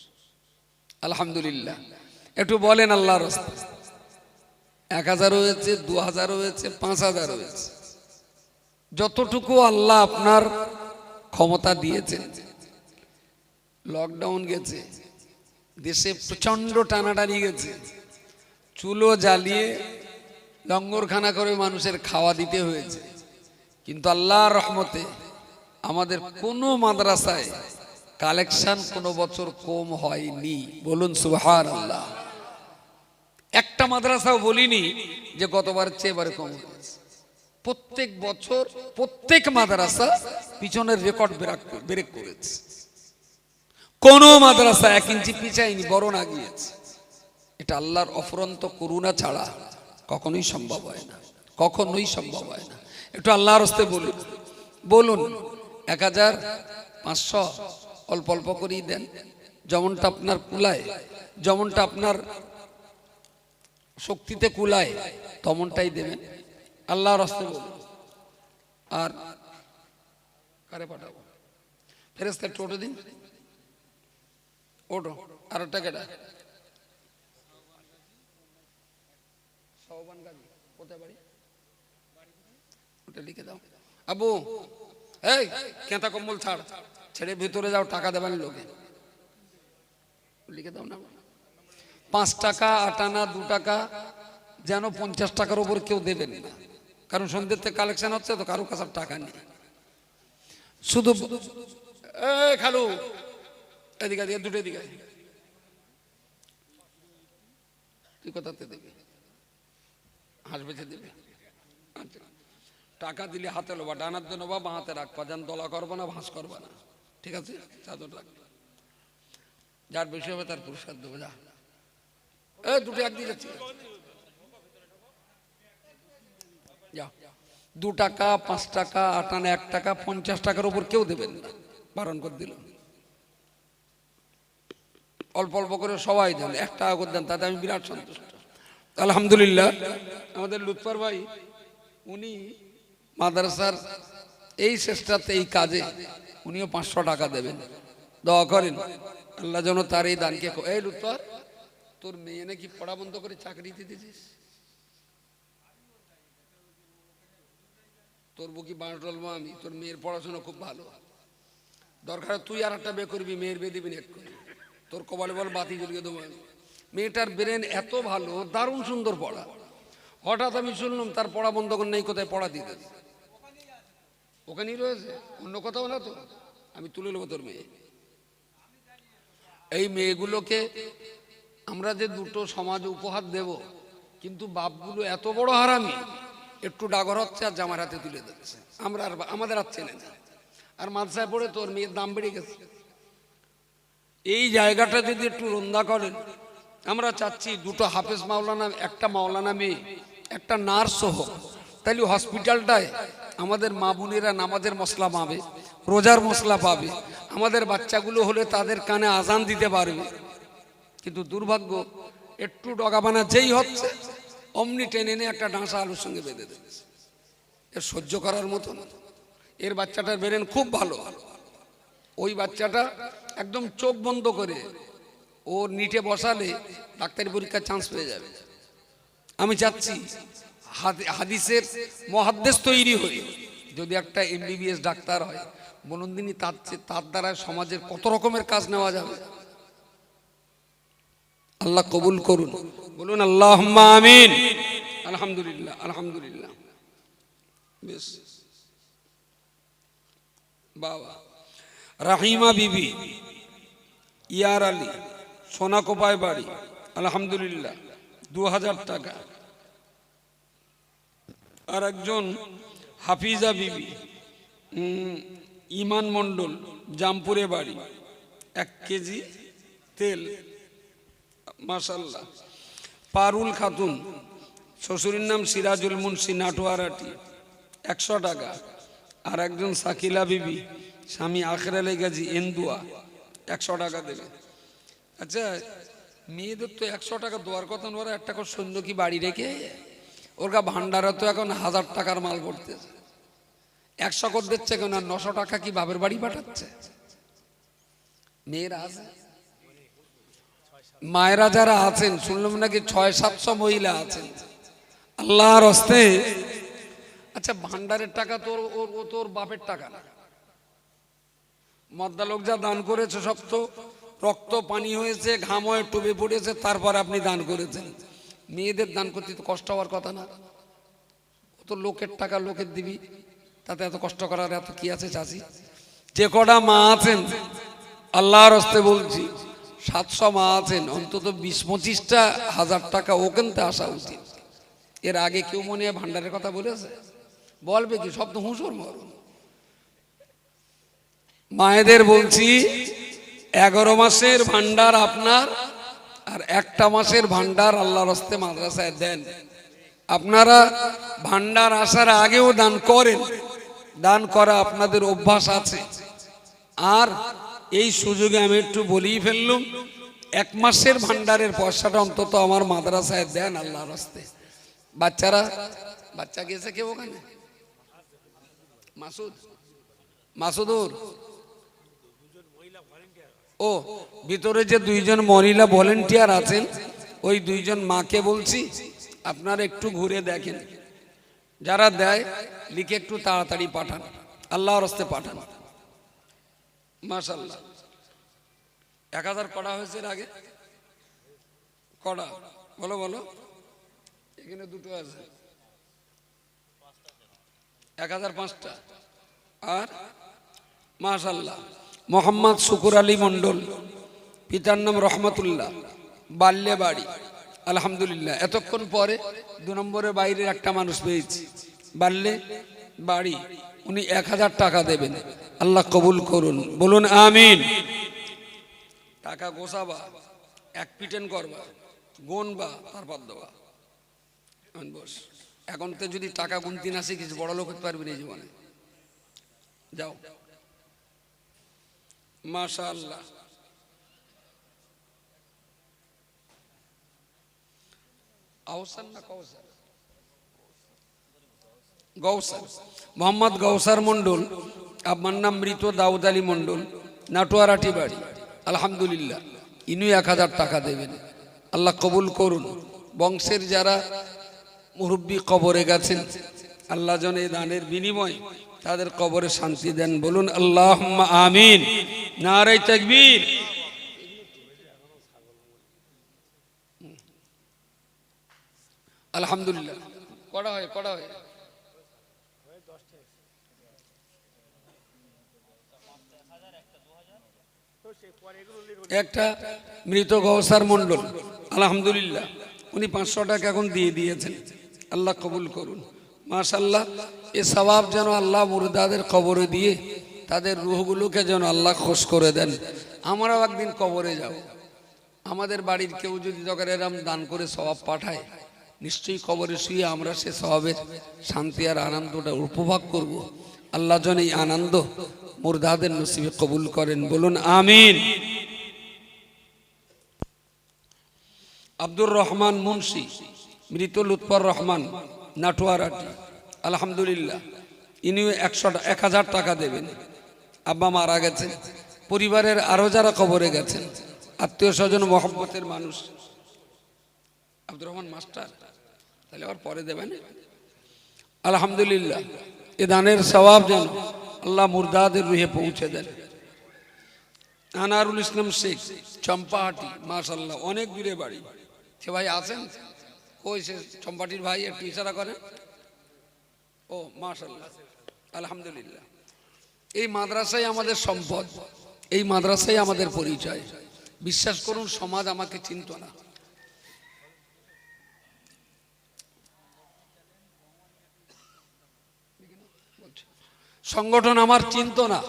আলহামদুলিল্লাহ। একটু বলেন আল্লাহর রাস্তা। 1000 হয়েছে, 2000 হয়েছে, 5000 হয়েছে, যতটুকু আল্লাহ আপনার ক্ষমতা দিয়েছেন। লকডাউন গেছে, দেশে প্রচন্ড টানাটানি গেছে, চুলো জ্বালিয়ে লঙ্গরখানা করে মানুষের খাওয়া দিতে হয়েছে। কিন্তু আল্লাহর রহমতে আমাদের কোনো মাদ্রাসায় কালেকশন কোনো বছর কম হয়নি। বলুন সুবহানাল্লাহ। একটা মাদ্রাসাও বলিনি যে গতবার চেয়ে এবারে কম হয়েছে। প্রত্যেক বছর প্রত্যেক মাদ্রাসা পিছনের রেকর্ড ব্রেক করেছে। কোন মাদ্রাসা 1 ইঞ্চি পিছায়নি, বরং আগিয়েছে। এটা আল্লাহর অফুরন্ত করুণা ছাড়া কখনোই সম্ভব হয় না, কখনোই সম্ভব হয় না। একটু আল্লাহর হস্তে বলুন, বলুন 1500 অল্প অল্প করেই দেন, যেমনটা আপনার কুলায়, যেমনটা আপনার শক্তিতে কুলায় তেমনটাই দেবেন, আল্লাহর রাস্তে বলুন। আর কারে পাঠাবো? ফেরেশতা টোটো দিন, ওটো। আর একটা কেটা সওবান গাজী, কোথায় বাড়ি? ওটা লিখে দাও। আবু এই কেঁতা কম্বল ছাড়, ছেড়ে ভিতরে যাও, টাকা দেবেন লোকে, লিখে দাও না। 5 টাকা 8 আনা 2 টাকা যেন 50 টাকার উপর কেউ দেবেন না, কারণ সন্ধ্যের থেকে কালেকশন হচ্ছে তো কারো কাছে টাকা নেই। শুধু খালু এদিকে এদিকে দুটো দিকে, তুই কোথাতে দেবে? হাঁস বেঁচে দেবে। আচ্ছা, টাকা দিলে হাতে লোবা, ডানার জন্য বা হাতে রাখবা, যেন দলা করবো না, ভাঁজ করবা না, ঠিক আছে? চাদর রাখবা, যার বেশি হবে তার পুরস্কার দেবো। যা দুটো একদিকে যাচ্ছি, যা। 2 টাকা 5 টাকা 8 আনা 1 টাকা 50 টাকার উপর কেউ দেবেন না, বারণ করে দিল। অল্প অল্প করে সবাই দেন, 1 টাকা করে দেন, তাতে আমি বিরাট সন্তুষ্ট। আলহামদুলিল্লাহ। আমাদের লুৎফর ভাই, উনি মাদ্রাসার এই চেষ্টাতে, এই কাজে উনিও 500 টাকা দেবেন, দোয়া করেন আল্লাহ যেন তার এই দানকে। এই লুৎফর, তোর মেয়ে নাকি পড়া বন্ধ করে চাকরিতে দিয়েছিস? তোর বুকি বাঁশ ডলবো আমি, তোর মেয়ের পড়াশোনা খুব ভালো, দরকার তুই আর একটা বিয়ে করবি, মেয়ের বিয়ে দিবি না, তোর কপালে বল বাতি জ্বলিয়ে দেবো আমি। মেয়েটার ব্রেন এত ভালো, দারুণ সুন্দর পড়া। হঠাৎ আমি শুনলাম তার পড়া বন্ধ করে নেই, কোথায় পড়া দিতে, ওখানেই রয়েছে, অন্য কোথাও না তো। আমি তুলে নেবো তোর মেয়ে। এই মেয়েগুলোকে আমরা যে দুটো সমাজ উপহার দেব, কিন্তু বাপগুলো এত বড় হারামি, একটু ডাগর হচ্ছে আর জামার হাতে তুলে দিচ্ছে, আমরা আর আমাদের আর চেনে না। আর মাদ্রাসায় পড়ে তোর মেয়ের দাম বেড়ে গেছে। এই জায়গাটা যদি একটু রন্ধা করেন, আমরা চাচ্ছি 2টো হাফেজ মাওলানা, একটা মাওলানা মেয়ে, একটা নার্সও হোক, তাহলে হসপিটালটায় আমাদের মা বোনেরা নামাজের মশলা পাবে, রোজার মশলা পাবে, আমাদের বাচ্চাগুলো হলে তাদের কানে আজান দিতে পারবে। কিন্তু দুর্ভাগ্য, একটু ডগাবানা যেই হচ্ছে অমনি টেনে এনে একটা ডাঁসা আলুর সঙ্গে বেঁধে দিচ্ছে। এর সহ্য করার মতো না। এর বাচ্চাটার ব্রেন খুব ভালো, ওই বাচ্চাটা একদম চোখ বন্ধ করে ওর নিটে বসালে ডাক্তারি পরীক্ষার চান্স পেয়ে যাবে। আমি চাচ্ছি হাদিসের মুহাদ্দিস তৈরি হয়ে যদি একটা MBBS ডাক্তার হয়, বলুন দিনই তার দ্বারা সমাজের কত রকমের কাজ নেওয়া যাবে। আল্লাহ কবুল করুন, বলুন আল্লাহুম্মা আমিন। আলহামদুলিল্লাহ, আলহামদুলিল্লাহ। বেশ বাবা। রাহিমা বিবি, ইয়ার আলী, সোনাকোপায় বাড়ি, আলহামদুলিল্লাহ 2000 টাকা। আর একজন হাফিজা বিবি, ইমান মণ্ডল, জামপুরে বাড়ি, 1 কেজি তেল, মাশাল্লাহ। পারুল খাতুন, শ্বশুরের নাম সিরাজুল মুন্সি, নাটোয়ারাটি, 100 টাকা। আর একজন সাকিলা বিবি, স্বামী আখরালে গাজী, এন্দুয়া, 100 টাকা দেবে। আচ্ছা, মেয়েদের তো 100 টাকা দেওয়ার কথা, ওরা 1 টাকা সৈন্য কি বাড়ি রেখে, ওর গা ভান্ডারে তো এখন 1000 টাকার মাল পড়তেছে, 100 করে দিচ্ছে কেন? 900 টাকা কি বাপের বাড়ি পাঠাচ্ছে? মেয়েরা আছে, মায়েরা যারা আছেন, শুনলাম নাকি 600-700 মহিলা আছেন আল্লাহর হস্তে। আচ্ছা, ভান্ডারের টাকা তোর বাপের টাকা না, মদ্দা লোক যা দান করেছে সব তো রক্ত পানি হয়েছে, ঘাম হয়ে টুবে পড়েছে, তারপর আপনি দান করেছেন। মেয়েদের দান করতে তো কষ্ট হওয়ার কথা না? ও তো লোকের টাকা লোকের দিবি, তাতে এত কষ্ট করার এত কি আছে? চাচি, যে কটা মা আছেন আল্লাহর হস্তে বলছি, 700 মা আছেন, অন্তত 20-25টা 1000 টাকা ওখানতে আসা উচিত। এর আগে কেউ মনে হয় ভান্ডারের কথা বলেছে? বলবে কি? সব তো হুঁসুর মরণ। মায়েদের বলছি, 11 মাসের ভান্ডার আপনার, আর 1টা মাসের ভান্ডার আল্লাহর হস্তে মাদ্রাসায় দেন। আপনারা ভান্ডার আসার আগেও দান করেন, দান করা আপনাদের অভ্যাস আছে। আর এই সুযোগে আমি একটু বলেই ফেললুম, এক মাসের ভান্ডারের পয়সাটা অন্তত আমার মাদ্রাসায় দেন আল্লাহর রাস্তে। বাচ্চারা, বাচ্চা গেছে কেউ ওখানে? মাসুদুর, ও ভিতরে যে দুইজন মহিলা ভলেন্টিয়ার আছেন, ওই দুইজন মাকে বলছি আপনারা একটু ঘুরে দেখেন, যারা দেয় লিখে একটু তাড়াতাড়ি পাঠান, আল্লাহর রাস্তে পাঠান। মাশাআল্লাহ। 1000 করা হয়েছে এর আগে? করা বলো বলো, এখানে দুটো আছে, 1005টা। আর মাশাআল্লাহ, মোহাম্মদ শুকুর আলী মন্ডল, পিতার নাম রহমতুল্লাহ, বাল্যে বাড়ি, আলহামদুলিল্লাহ। এতক্ষণ পরে 2 নম্বরের বাইরের একটা মানুষ পেয়েছি, বাল্যে বাড়ি, উনি 1000 টাকা দেবেন, আল্লাহ কবুল করুন, বলুন আমিন। টাকা গোছাবা, এক পিটেন করবা, গুনবা, তারপর দেওয়া। বস, এখন তো যদি টাকা গুনতি না শিখিস বড় লোক হতে পারবি না জীবনে। যাও। মাশাআল্লাহ। আহসান না কৌসার? গৌসার, মোহাম্মদ গৌসার মন্ডল, আপনার নাম মৃত দাউদ আলী মন্ডল, নাটোয়ারাটি বাড়ি, আলহামদুলিল্লাহ। ইনি 1000 টাকা দেবেন, আল্লাহ কবুল করুন। বংশের যারা মুরব্বী কবরে গেছেন, আল্লাহ যেন এই দানের বিনিময় তাদের কবরে শান্তি দেন, বলুন আল্লাহুম্মা আমিন। নারে তাকবীর। আলহামদুলিল্লাহ। করা হয় করা হয়। একটা মৃত গৌসার মন্ডল, আলহামদুলিল্লাহ, উনি 500 টাকা এখন দিয়ে দিয়েছেন, আল্লাহ কবুল করুন। মাশাআল্লাহ। এ সওয়াব যেন আল্লাহ মুর্দাদের কবরে দিয়ে তাদের রূহগুলোকে যেন আল্লাহ খুশ করে দেন। আমরাও একদিন কবরে যাব, আমাদের বাড়ির কেউ যদি দরকার এরম দান করে সওয়াব পাঠায়, নিশ্চয়ই কবরে শুয়ে আমরা সে সওয়াবের শান্তি আর আনন্দটা উপভোগ করব। আল্লাহ যেন এই আনন্দ মুর্দাদের নসিবে কবুল করেন, বলুন আমিন। আব্দুর রহমান মুন্সি, মৃত লুৎফর রহমান, নাটোয়ারাটি, আলহামদুলিল্লাহ। ইনিও 1000 টাকা দেবেন। আব্বা মারা গেছেন, পরিবারের আরো যারা কবরে গেছেন, আত্মীয় স্বজন মহব্বতের মানুষ। আব্দুর রহমান মাস্টার, তাহলে আবার পরে দেবেন, আলহামদুলিল্লাহ। এ দানের সওয়াব যেন আল্লাহ মুর্দাদের রুহে পৌঁছে দেন। আনারুল ইসলাম শেখ, চম্পাহাটি, মাশাআল্লাহ, অনেক দূরে বাড়ি। সে ভাই আছেন? কই সে চম্পাহাটির ভাই? একটু ইশারা করেন। ও মাশাআল্লাহ, আলহামদুলিল্লাহ। এই মাদ্রাসায় আমাদের সম্পদ, এই মাদ্রাসায় আমাদের পরিচয়। বিশ্বাস করুন, সমাজ আমাকে চিনত না, সংগঠন আমার চিনত না,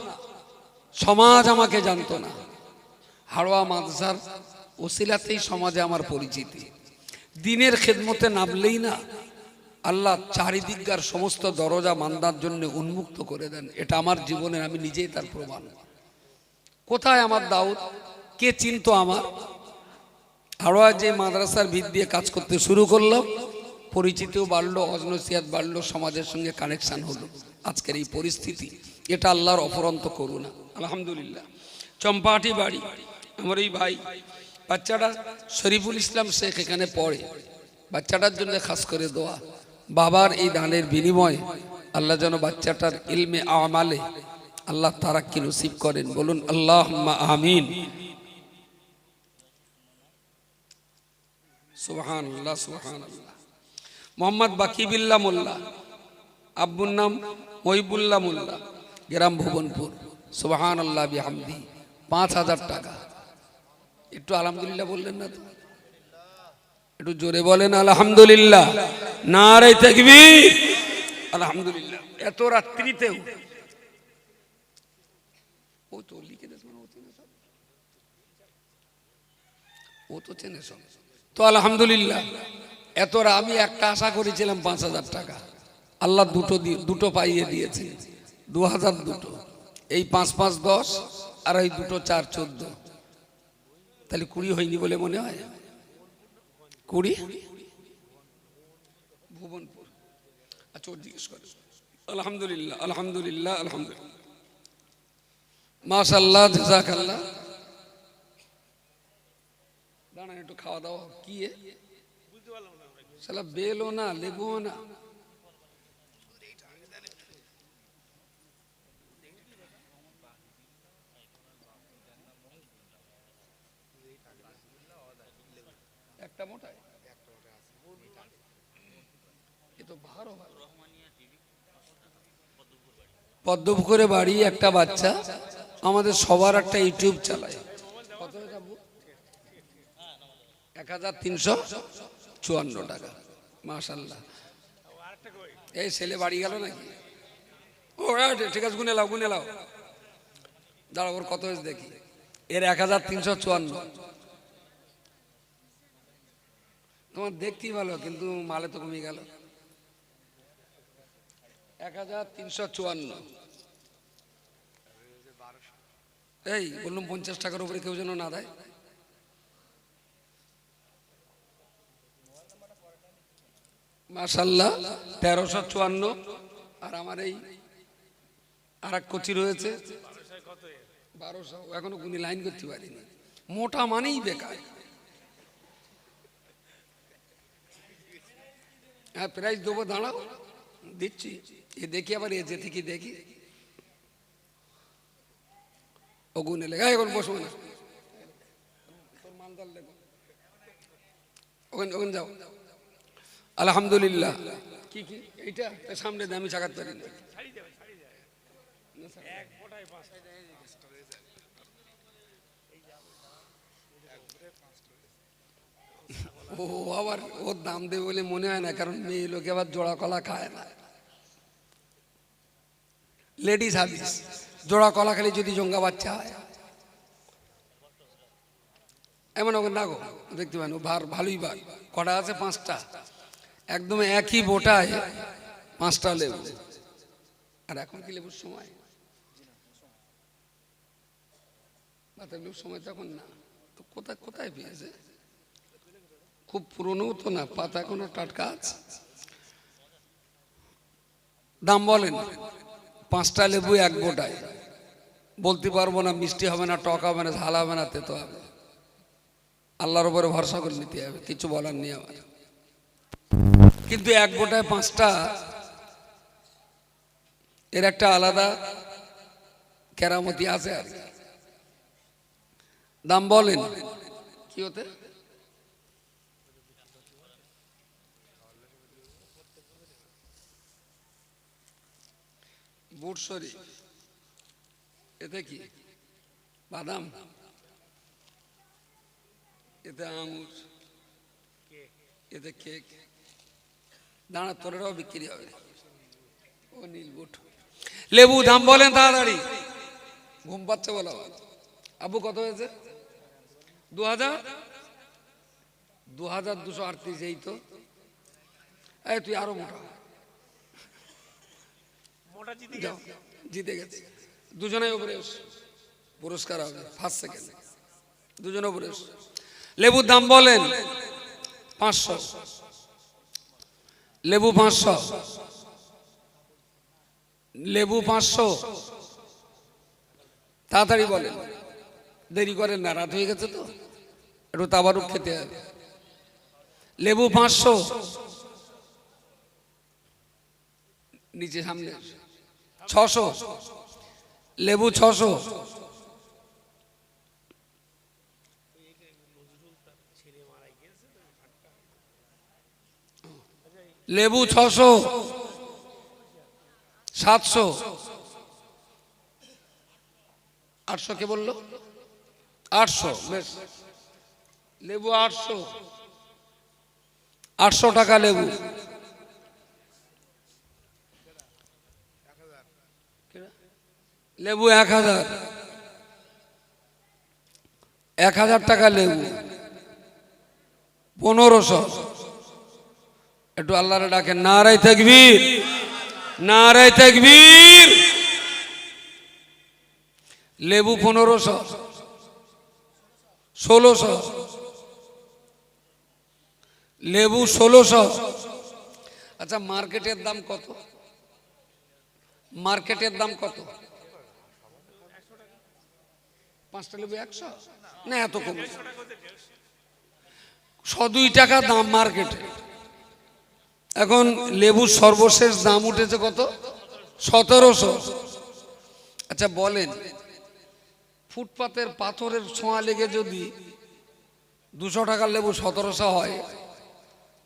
সমাজ আমাকে জানতো না। হাড়োয়া মাদ্রাসার ওসিলাতেই সমাজে আমার পরিচিতি। দিনের খেদমতে নামলেই না আল্লাহ চারিদিককার সমস্ত দরজা মান্দার জন্য উন্মুক্ত করে দেন। এটা আমার জীবনের, আমি নিজেই তার প্রমাণ। কোথায় আমার দাউদ? কে চিনতো আমার? হাড়োয়া যে মাদ্রাসার ভিত দিয়ে কাজ করতে শুরু করলাম, পরিচিতিও বাড়লো, অজনসিয়াত বাড়লো, সমাজের সঙ্গে কানেকশন হলো। আজকের এই পরিস্থিতি, এটা আল্লাহর অপরন্ত করুণা, আলহামদুলিল্লাহ। চম্পাহাটি বাড়ি, আমার এই ভাই, বাচ্চাটা শরীফুল ইসলাম শেখ এখানে পড়ে, বাচ্চাটার জন্য খাস করে দোয়া। বাবার এই দানের বিনিময় আল্লাহ যেন বাচ্চাটার ইলমে আমালে আল্লাহ তারাক্কি নসিব করেন, বলুন আল্লাহুম্মা আমিন। সুবহানাল্লাহ, সুবহানাল্লাহ। মোহাম্মদ বাকিবিল্লাহ মোল্লা, আব্বুর নাম মহিবুল্লাহ মোল্লা, গ্রাম ভুবনপুর, সুবহানাল্লাহ বিহামদি, 5000 টাকা। একটু আলহামদুলিল্লাহ বললেন না তো? একটু জোরে বলেন আলহামদুলিল্লাহ। নারে তাকবীর, আলহামদুলিল্লাহ। এত রাত্রিতেও ও তো লিখে দেন, ও তো চেনে সব তো, আলহামদুলিল্লাহ। এত আমি একটা আশা করেছিলাম 5000 টাকা, আল্লাহ দুটো পাইয়ে দিয়েছে, 2000 দুটো। এই 5 5 10 আর এই দুটো 4 14, তাহলে 20 হয়নি বলে মনে হয়। 20 ভুবনপুর। আচ্ছা ওর জিজ্ঞেস করে। আলহামদুলিল্লাহ আলহামদুলিল্লাহ আলহামদুলিল্লাহ মাশাআল্লাহ জাযাকাল্লাহ। দাঁড়ান একটু খাওয়া দাওয়া কি শালা বেলও না লেবুও না। একটা মোটা এ তো ভালো ভালো। পদ্মপুকুরে বাড়ি, একটা বাচ্চা, আমাদের সবার একটা ইউটিউব চালায়। কত 1354 টাকা। মাশাআল্লাহ। এই ছেলে বাড়ি গেল নাকি? ও ঠিক আছে, গুনে লাও গুনে লাও। দাঁড়া ওর কত হয়েছে দেখি। এর 1354। তোমার দেখতেই ভালো কিন্তু মালে তো কমে গেল। 1354। এই বললাম 50 টাকার উপরে কেউ যেন না দেয়। মাশাআল্লাহ 1354। আর আমার এই আর এক কচি রয়েছে 1200। এখনো কোন লাইন করতে পারিনি। মোটা মানেই বেকার। হ্যাঁ প্রাইজ দেবো, দাঁড়াও দিচ্ছি। এ দেখি আবার এ যেতে কি দেখি। ও গুনে লেখা এখন বসবো না, ওখানে ওখানে যাও। আলহামদুলিল্লাহ। কি কি এইটা সামনে দে, আমি চাকাতে পারি না। ও আবার ওর দাম দেবে বলে মনে হয় না, কারণ মেয়ে লোকে আবার জোড়া কলা খায় না। লেডিস হাদিস জোড়া কলা খেলে যদি জঙ্গা বাচ্চা হয় এমন ওকে না গো, দেখতে পান ও ভালোই বার। কটা আছে? 5টা। একদম একই বোটায় 5টা লেবু। আর এখন কি লেবুর সময়? লেবুর সময় তখন না তো। কোথায় কোথায় পেয়েছে? খুব পুরনো তো না, পাতা কোনো টাটকা আছে। দাম বলেন। 5টা লেবু এক বোটায়। বলতে পারবো না মিষ্টি হবে না, টক হবে না, ঝাল হবে না, তেতো হবে। আল্লাহর উপরে ভরসা করে নিতে হবে, কিছু বলার নেই আমার। কিন্তু এক বোটায় 5টা, এর একটা আলাদা কেরামতি আছে। আর দাম বলেন কি হতে? বুটসরি। এতে কি? বাদাম। এতে আঙুর, এতে কেক। দাঁড়া তোরেরাও বিক্রি হবে। ও নীল বুট। লেবু দাম বলেন তাড়াতাড়ি, ঘুম পাচ্ছে বলো। আবু কত হয়েছে? 2238। এই তো এই তুই আরো মোটা জিতে গেছে। দুজনে উপরে পুরস্কার হবে, ফার্স্ট সেকেন্ড দুজনে উপরে। লেবুর দাম বলেন। 500। লেবু 500। লেবু 500। তাড়াতাড়ি বলেন, দেরি করেন না, রাত হয়ে গেছে তো, একটু তাবারুক খেতে হবে। লেবু 500। নিচে সামনে 600। লেবু 600। লেবু 600। 700। 800 কে বললো? 800। বেশ, লেবু 800। 800 টাকা লেবু। লেবু 1000। 1000 টাকা লেবু। 1500। একটু আল্লাহরে ডাকেন, নারায়ে তাকবীর, নারায়ে তাকবীর। লেবু 1500। 1600, লেবু 1600। আচ্ছা মার্কেটের দাম কত? মার্কেটের দাম কত? 5টা লেবু 100 না, এত কম? 102 টাকা দাম মার্কেটে। এখন লেবুর সর্বশেষ দাম উঠেছে কত? 1700। আচ্ছা বলেন, ফুটপাতের পাথরের ছোঁয়া লেগে যদি 200 টাকার লেবু 1700 হয়,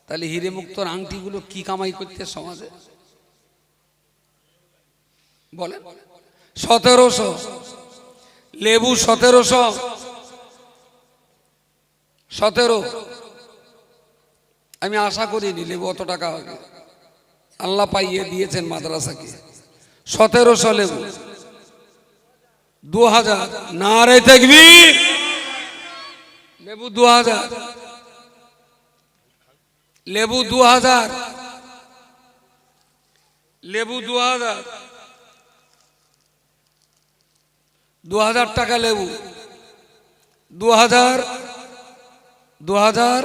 তাহলে হিরে মুক্তর আংটিগুলো কি কামাই করতে সমাজে? বলেন। 1700 লেবু, 1700। আমি আশা করিনি লেবু অত টাকা হবে, আল্লাহ পাইয়ে দিয়েছেন মাদ্রাসাকে। 1700 লেবু, 2000। নারে তাকবীর। লেবু 2000, লেবু 2000, লেবু 2000, 2000 টাকা লেবু। 2000, 2000,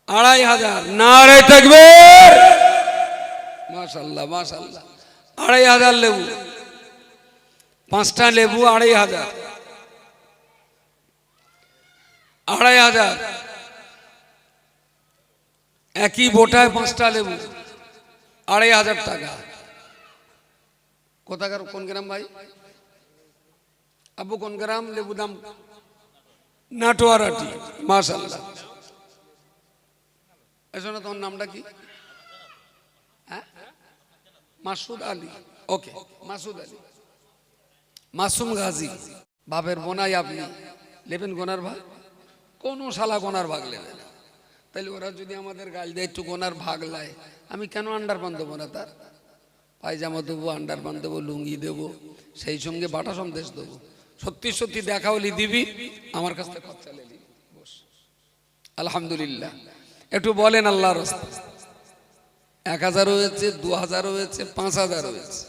2500। নারে তাকবীর। মাশাআল্লাহ মাশাআল্লাহ। 2500 লেবু, 5টা লেবু 2500, 2500। একই বোটায় 5টা লেবু 2500 টাকা। কোথাকার, কোন গ্রাম ভাই? আবু কোন গ্রাম? লেবু দাম নাটোয়ারাটি। মাশাআল্লাহ। এজন্য তোমার নামটা কি? হ্যাঁ, মাসুদ আলী। ওকে, মাসুদ আলী। মাসুম গাজী। বাপের বোনাই আপনি লেবেন গোনার ভাগ? কোন শালা গোনার ভাগ নেবে না। তাইলে ওরা যদি আমাদের গাল দেয় একটু গোনার ভাগ লায়, আমি কেন আন্ডারপান দেবো না? তার পায়জামা দেবো, আন্ডারপান দেবো, লুঙ্গি দেবো, সেই সঙ্গে বাটা সন্দেশ দেবো। সত্যি সত্যি দেখা হলি দিবি, আমার কাছ থেকে খরচা লে দিবি। বস। আলহামদুলিল্লাহ। একটু বলেন আল্লাহর রাস্তা। 1000 হয়েছে, 2000 হয়েছে, 5000 হয়েছে।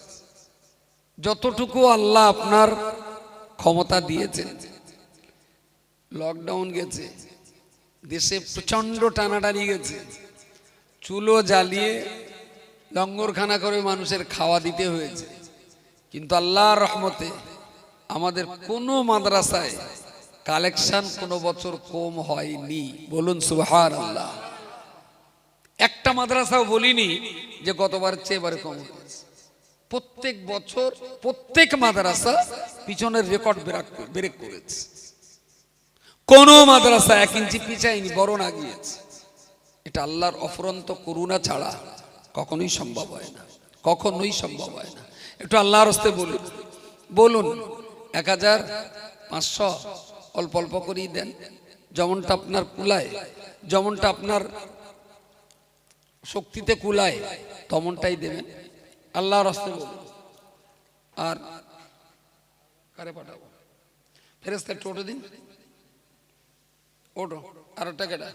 যতটুকু আল্লাহ আপনার ক্ষমতা দিয়েছেন। লকডাউন গেছে, দেশে প্রচন্ড টানাটানি গেছে, চুলো জ্বালিয়ে লঙ্গরখানা করে মানুষের খাওয়া দিতে হয়েছে, কিন্তু আল্লাহর রহমতে আমাদের কোনো মাদ্রাসায় কালেকশন কোনো বছর কম হয়নি। বলুন সুবহানাল্লাহ। একটা মাদ্রাসাও বলিনি যে গতবার চেয়ে এবারে কম হয়েছে। প্রত্যেক বছর প্রত্যেক মাদ্রাসা পিছনের রেকর্ড ব্রেক করেছে। কোন মাদ্রাসা 1 ইঞ্চি পিছায়নি, বরং আগিয়েছে। এটা আল্লাহর অফুরন্ত করুণা ছাড়া কখনোই সম্ভব হয় না, কখনোই সম্ভব হয় না। একটু আল্লাহর হস্তে বলুন, বলুন। 1500 অল্প অল্প করেই দেন, যেমনটা আপনার কুলায়, যেমনটা আপনার শক্তিতে কুলায় তেমনটাই দেবেন। আল্লাহর হস্তে বলুন। আর কারে পাঠাবো? ফেরেশতা টোটো দিন, ওটো। আর একটা কেটা?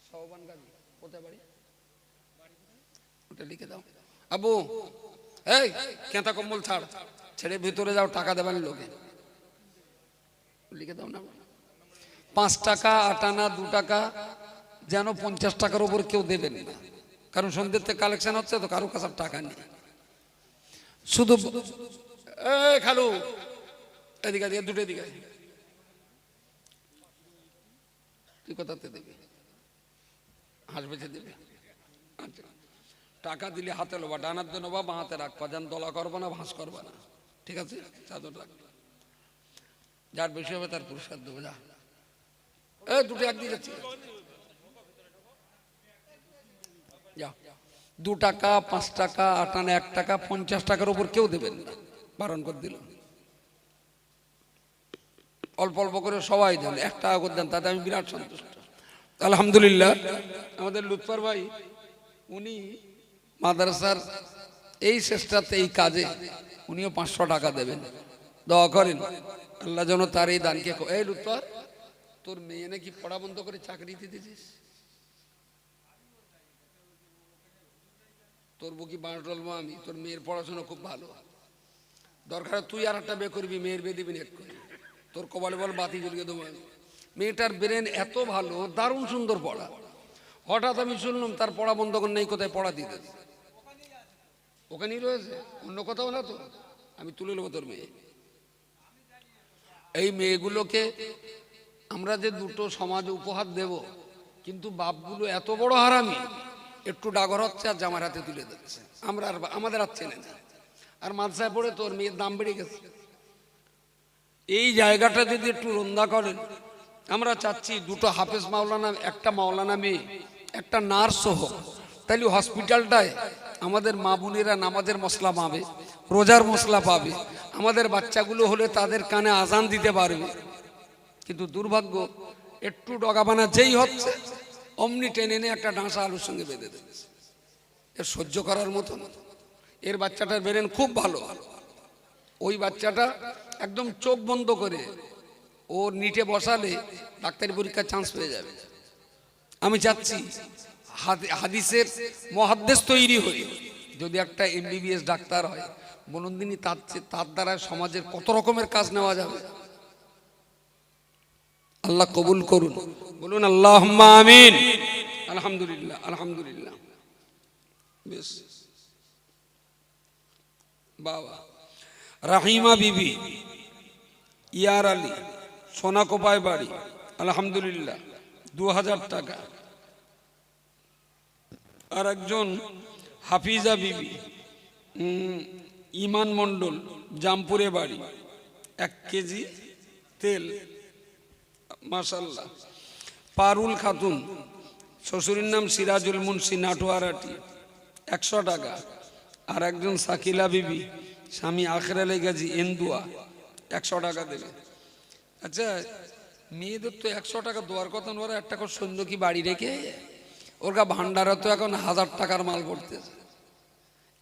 সওবান গাজী। কোথায় বাড়ি? ওটা লিখে দাও। আবু, এই কেঁতা কম্বল ছাড়, ছেড়ে ভিতরে যাও, টাকা দেবেন লোকে। লিখে দাও না। 5 টাকা, 8 আনা, 2 টাকা, যেন 50 টাকার উপর কেউ দেবেন না। কারণ সন্ধ্যের থেকে কালেকশন হচ্ছে তো, কারো কাছে টাকা নেই। শুধু খালু এদিকে দিয়ে দুটো দিকে, তুই কোথাতে দেবে? হাঁস বেঁচে দেবে। আচ্ছা, টাকা দিলে হাতে লোবা, ডানার জন্য বা বাঁ হাতে রাখবা, যেন দলা করবো না, ভাঁজ করবা না। ঠিক আছে? চাদর রাখবা, যার বেশি হবে তার পুরস্কার দেবো। যা, দুটো একদিকে যাচ্ছি। যা। 2 টাকা, 5 টাকা, 8 আনা, 1 টাকা, 50 টাকার উপর কেউ দেবেন না, বারণ করে দিল। অল্প অল্প করে সবাই দেন, 1 টাকা করে দেন, তাতে আমি বিরাট সন্তুষ্ট। আলহামদুলিল্লাহ। আমাদের লুৎফর ভাই, উনি মাদ্রাসার এই চেষ্টাতে, এই কাজে উনিও 500 টাকা দেবেন। দোয়া করেন আল্লাহ যেন তার এই দানকে। এই লুৎফর, তোর মেয়ে নাকি পড়া বন্ধ করে চাকরি দিতেছিস? তোর বুকি বাঁটলবো আমি, তোর মেয়ের পড়াশোনা খুব ভালো। দরকার তুই আর একটা বিয়ে করবি, মেয়ের বিয়ে দিবি না এক্ষুনি, তোর কপালে বল বাতি জ্বলিয়ে দেবো। মেয়েটার ব্রেন এত ভালো, দারুণ সুন্দর পড়া। হঠাৎ আমি শুনলাম তার পড়া বন্ধ করে নেই, কোথায় পড়া দিতে, ওখানেই রয়েছে, অন্য কোথাও না তো। আমি তুলে নেবো তোর মেয়ে। এই মেয়েগুলোকে আমরা যে দুটো সমাজ উপহার দেব, কিন্তু বাপগুলো এত বড় হারামি, একটু ডাগর হচ্ছে আর জামার হাতে তুলে দিচ্ছে। আমরা আর আমাদের আর চেনে না, আর মাদ্রাসায় পড়ে তোর মেয়ের দাম বেড়ে গেছে। এই জায়গাটা যদি একটু রন্দা করেন, আমরা চাচ্ছি দুটো হাফেজ মাওলানা, একটা মাওলানা মেয়ে, একটা নার্সও হোক, তাহলে হসপিটালটায় আমাদের মা বোনেরা নামাজের মশলা পাবে, রোজার মশলা পাবে, আমাদের বাচ্চাগুলো হলে তাদের কানে আজান দিতে পারবে। কিন্তু দুর্ভাগ্য, একটু ডগাবানা যেই হচ্ছে অমনি টেনে এনে একটা ডাঁসা আলুর সঙ্গে বেঁধে দিচ্ছে। এর সহ্য করার মতো না। এর বাচ্চাটার ব্রেন খুব ভালো, ওই বাচ্চাটা একদম চোখ বন্ধ করে ও নিটে বসালে ডাক্তারি পরীক্ষার চান্স পেয়ে যাবে। আমি চাচ্ছি হাদিসের মুহাদ্দিস তৈরি হয়ে যদি একটা এমবিবিএস ডাক্তার হয়, বলুন দিনই তার দ্বারা সমাজের কত রকমের কাজ নেওয়া যাবে। আল্লাহ কবুল করুন, বলুন আল্লাহুম্মা আমিন। আলহামদুলিল্লাহ, আলহামদুলিল্লাহ। বেশ বাবা। রাহিমা বিবি, ইয়ার আলী, সোনাকোপায় বাড়ি, আলহামদুলিল্লাহ 2000 টাকা। আর একজন হাফিজা বিবি, ইমান মণ্ডল, জামপুরে বাড়ি, 1 কেজি তেল, মাশাল্লাহ। পারুল খাতুন, শ্বশুরের নাম সিরাজুল মুন্সি, নাটোয়ারাটি, 100 টাকা। আর একজন সাকিলা বিবি, স্বামী আখরালে গাজী, এন্দুয়া, 100 টাকা দেবে। আচ্ছা, মেয়েদের তো 100 টাকা দেওয়ার কথা, ওরা একটা করে সৈন্য কি বাড়ি রেখে, ওর গা ভান্ডারে তো এখন 1000 টাকার মাল পড়তেছে,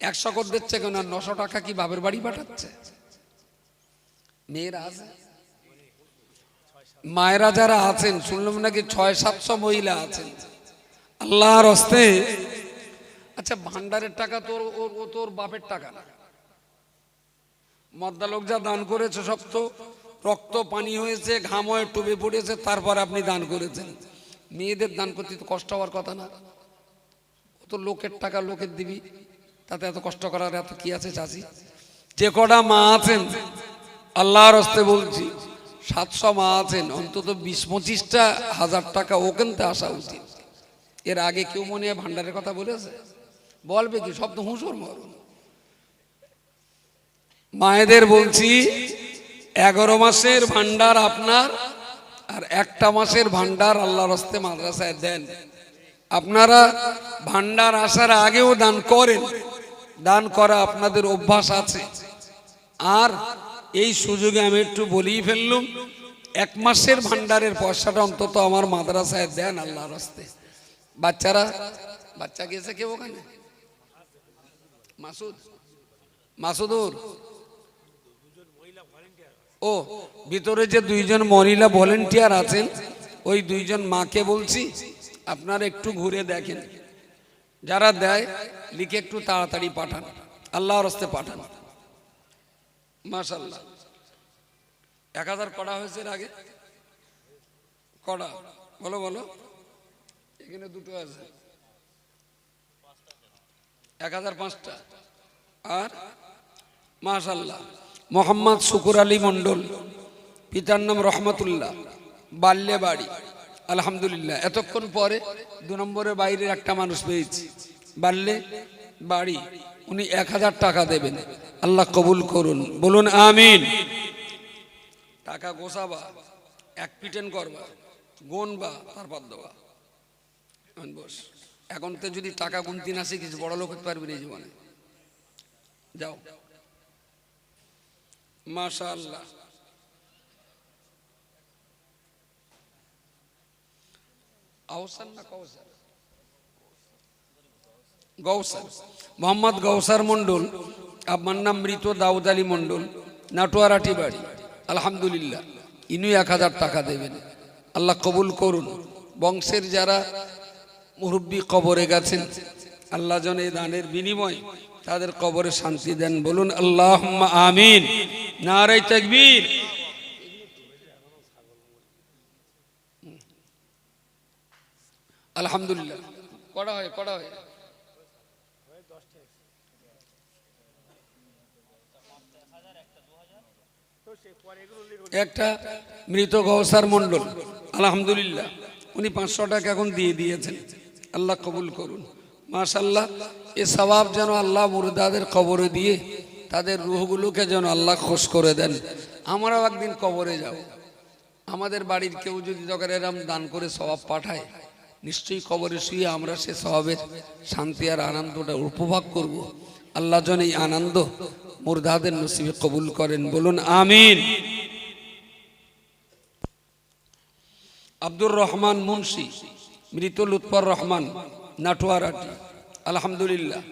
100 করে দিচ্ছে কেন? 900 টাকা কি বাপের বাড়ি পাঠাচ্ছে? মেয়েরা আছে, মায়েরা যারা আছেন, শুনলাম নাকি 600-700 মহিলা আছেন আল্লাহর হস্তে। আচ্ছা, ভান্ডারের টাকা তোর তোর বাপের টাকা না। মদ্দা লোক যা দান করেছে সব তো রক্ত পানি হয়েছে, ঘাম হয়ে টুবে পড়েছে, তারপর আপনি দান করেছেন। মেয়েদের দান করতে তো কষ্ট হওয়ার কথা না? ও তো লোকের টাকা লোকের দিবি, তাতে এত কষ্ট করার এত কি আছে? চাচি, যে কটা মা আছেন আল্লাহর হস্তে বলছি, 700 মা আছেন, অন্তত 20-25টা 1000 টাকা ওখানতে আসা উচিত। এর আগে কেউ মনে হয় ভান্ডারের কথা বলেছে? বলবে কি? সব তো হুঁসুর মরণ। মায়েদের বলছি, 11 মাসের ভান্ডার আপনার, আর একটা মাসের ভান্ডার আল্লাহর হস্তে মাদ্রাসায় দেন। আপনারা ভান্ডার আসার আগেও দান করেন, দান করা আপনাদের অভ্যাস আছে। আর এই সুযোগে আমি একটু বলেই ফেললুম, 1 মাসের ভান্ডারের পয়সাটা অন্তত আমার মাদ্রাসায় দেন আল্লাহর হস্তে। বাচ্চা গেছে কেউ ওখানে? মাসুদুর, ও ভিতরে যে 2জন মহিলা ভলেন্টিয়ার আছেন, ওই 2জন মাকে বলছি আপনারা একটু ঘুরে দেখেন, যারা দেয় লিখে একটু তাড়াতাড়ি পাঠান, আল্লাহর হস্তে পাঠান। মাশাআল্লাহ। 1000 কড়া হয়েছে এর আগে? কড়া বলো বলো, এখানে দুটো আছে, 1005টা। আর মাশাআল্লাহ, মোহাম্মদ শুকুর আলী মন্ডল, পিতার নাম রহমতুল্লাহ, বাল্যে বাড়ি, আলহামদুলিল্লাহ। এতক্ষণ পরে 2 নম্বরের বাইরের একটা মানুষ পেয়েছি, বাল্যে বাড়ি, উনি 1000 টাকা দেবেন। আল্লাহ কবুল করুন, বলুন আমিন। টাকা গোছাবা, 1 পিটেন করবা, গুনবা, তারপর দেওয়া। বস, এখন তো যদি টাকা গুনতি না শিখিস, বড় লোক হতে পারবি না জীবনে। যাও। মাশাআল্লাহ। আওসার না কৌসার? গৌসার, মোহাম্মদ গৌসার মন্ডল, আপনার নাম মৃত দাউদ আলী মন্ডল, নাটোয়ারাটি বাড়ি, আলহামদুলিল্লাহ। ইনি 1000 টাকা দেবেন। আল্লাহ কবুল করুন। বংশের যারা মুরব্বী কবরে গেছেন, আল্লাহ যেন এই দানের বিনিময় তাদের কবরে শান্তি দেন, বলুন আল্লাহুম্মা আমিন। নারে তাকবীর। আলহামদুলিল্লাহ। করা হয় একটা মৃত গৌসার মণ্ডল, আলহামদুলিল্লাহ, উনি 500 টাকা এখন দিয়ে দিয়েছেন, আল্লাহ কবুল করুন। মাশাআল্লাহ, এ সওয়াব যেন আল্লাহ মুর্দাদের কবরে দিয়ে তাদের রূহগুলোকে যেন আল্লাহ খুশ করে দেন। আমরাও একদিন কবরে যাব, আমাদের বাড়ির কেউ যদি দরকার এরম দান করে সওয়াব পাঠায়, নিশ্চয়ই কবরে শুয়ে আমরা সে সওয়াবের শান্তি আর আনন্দটা উপভোগ করব। আল্লাহ যেন এই আনন্দ মুর্দাদের নসিবে কবুল করেন, বলুন আমিন। আব্দুর রহমান মুন্সি, মৃত লুৎফর রহমান, নাটোয়ারাটি, আলহামদুলিল্লাহ,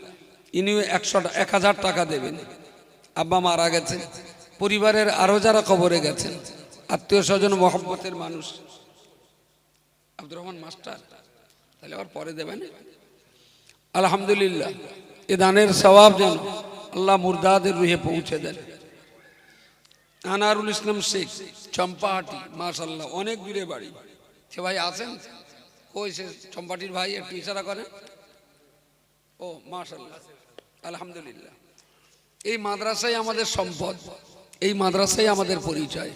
ইনিও 1000 টাকা দেবেন। আব্বা মারা গেছেন, পরিবারের আরো যারা কবরে গেছেন, আত্মীয় স্বজন মহব্বতের মানুষ। আব্দুর রহমান মাস্টার, তাহলে আবার পরে দেবেন। আলহামদুলিল্লাহ, এ দানের সওয়াব যেন আল্লাহ মুর্দাদের রুহে পৌঁছে দেন। আনারুল ইসলাম শেখ, চম্পাহাটি, মাশাআল্লাহ, অনেক দূরে বাড়ি। সে ভাই আছেন? ওই সে চম্পাহাটির ভাই, একটু ইশারা করেন। ও মাশাআল্লাহ, আলহামদুলিল্লাহ। এই মাদ্রাসাই আমাদের সম্পদ, এই মাদ্রাসাই আমাদের পরিচয়।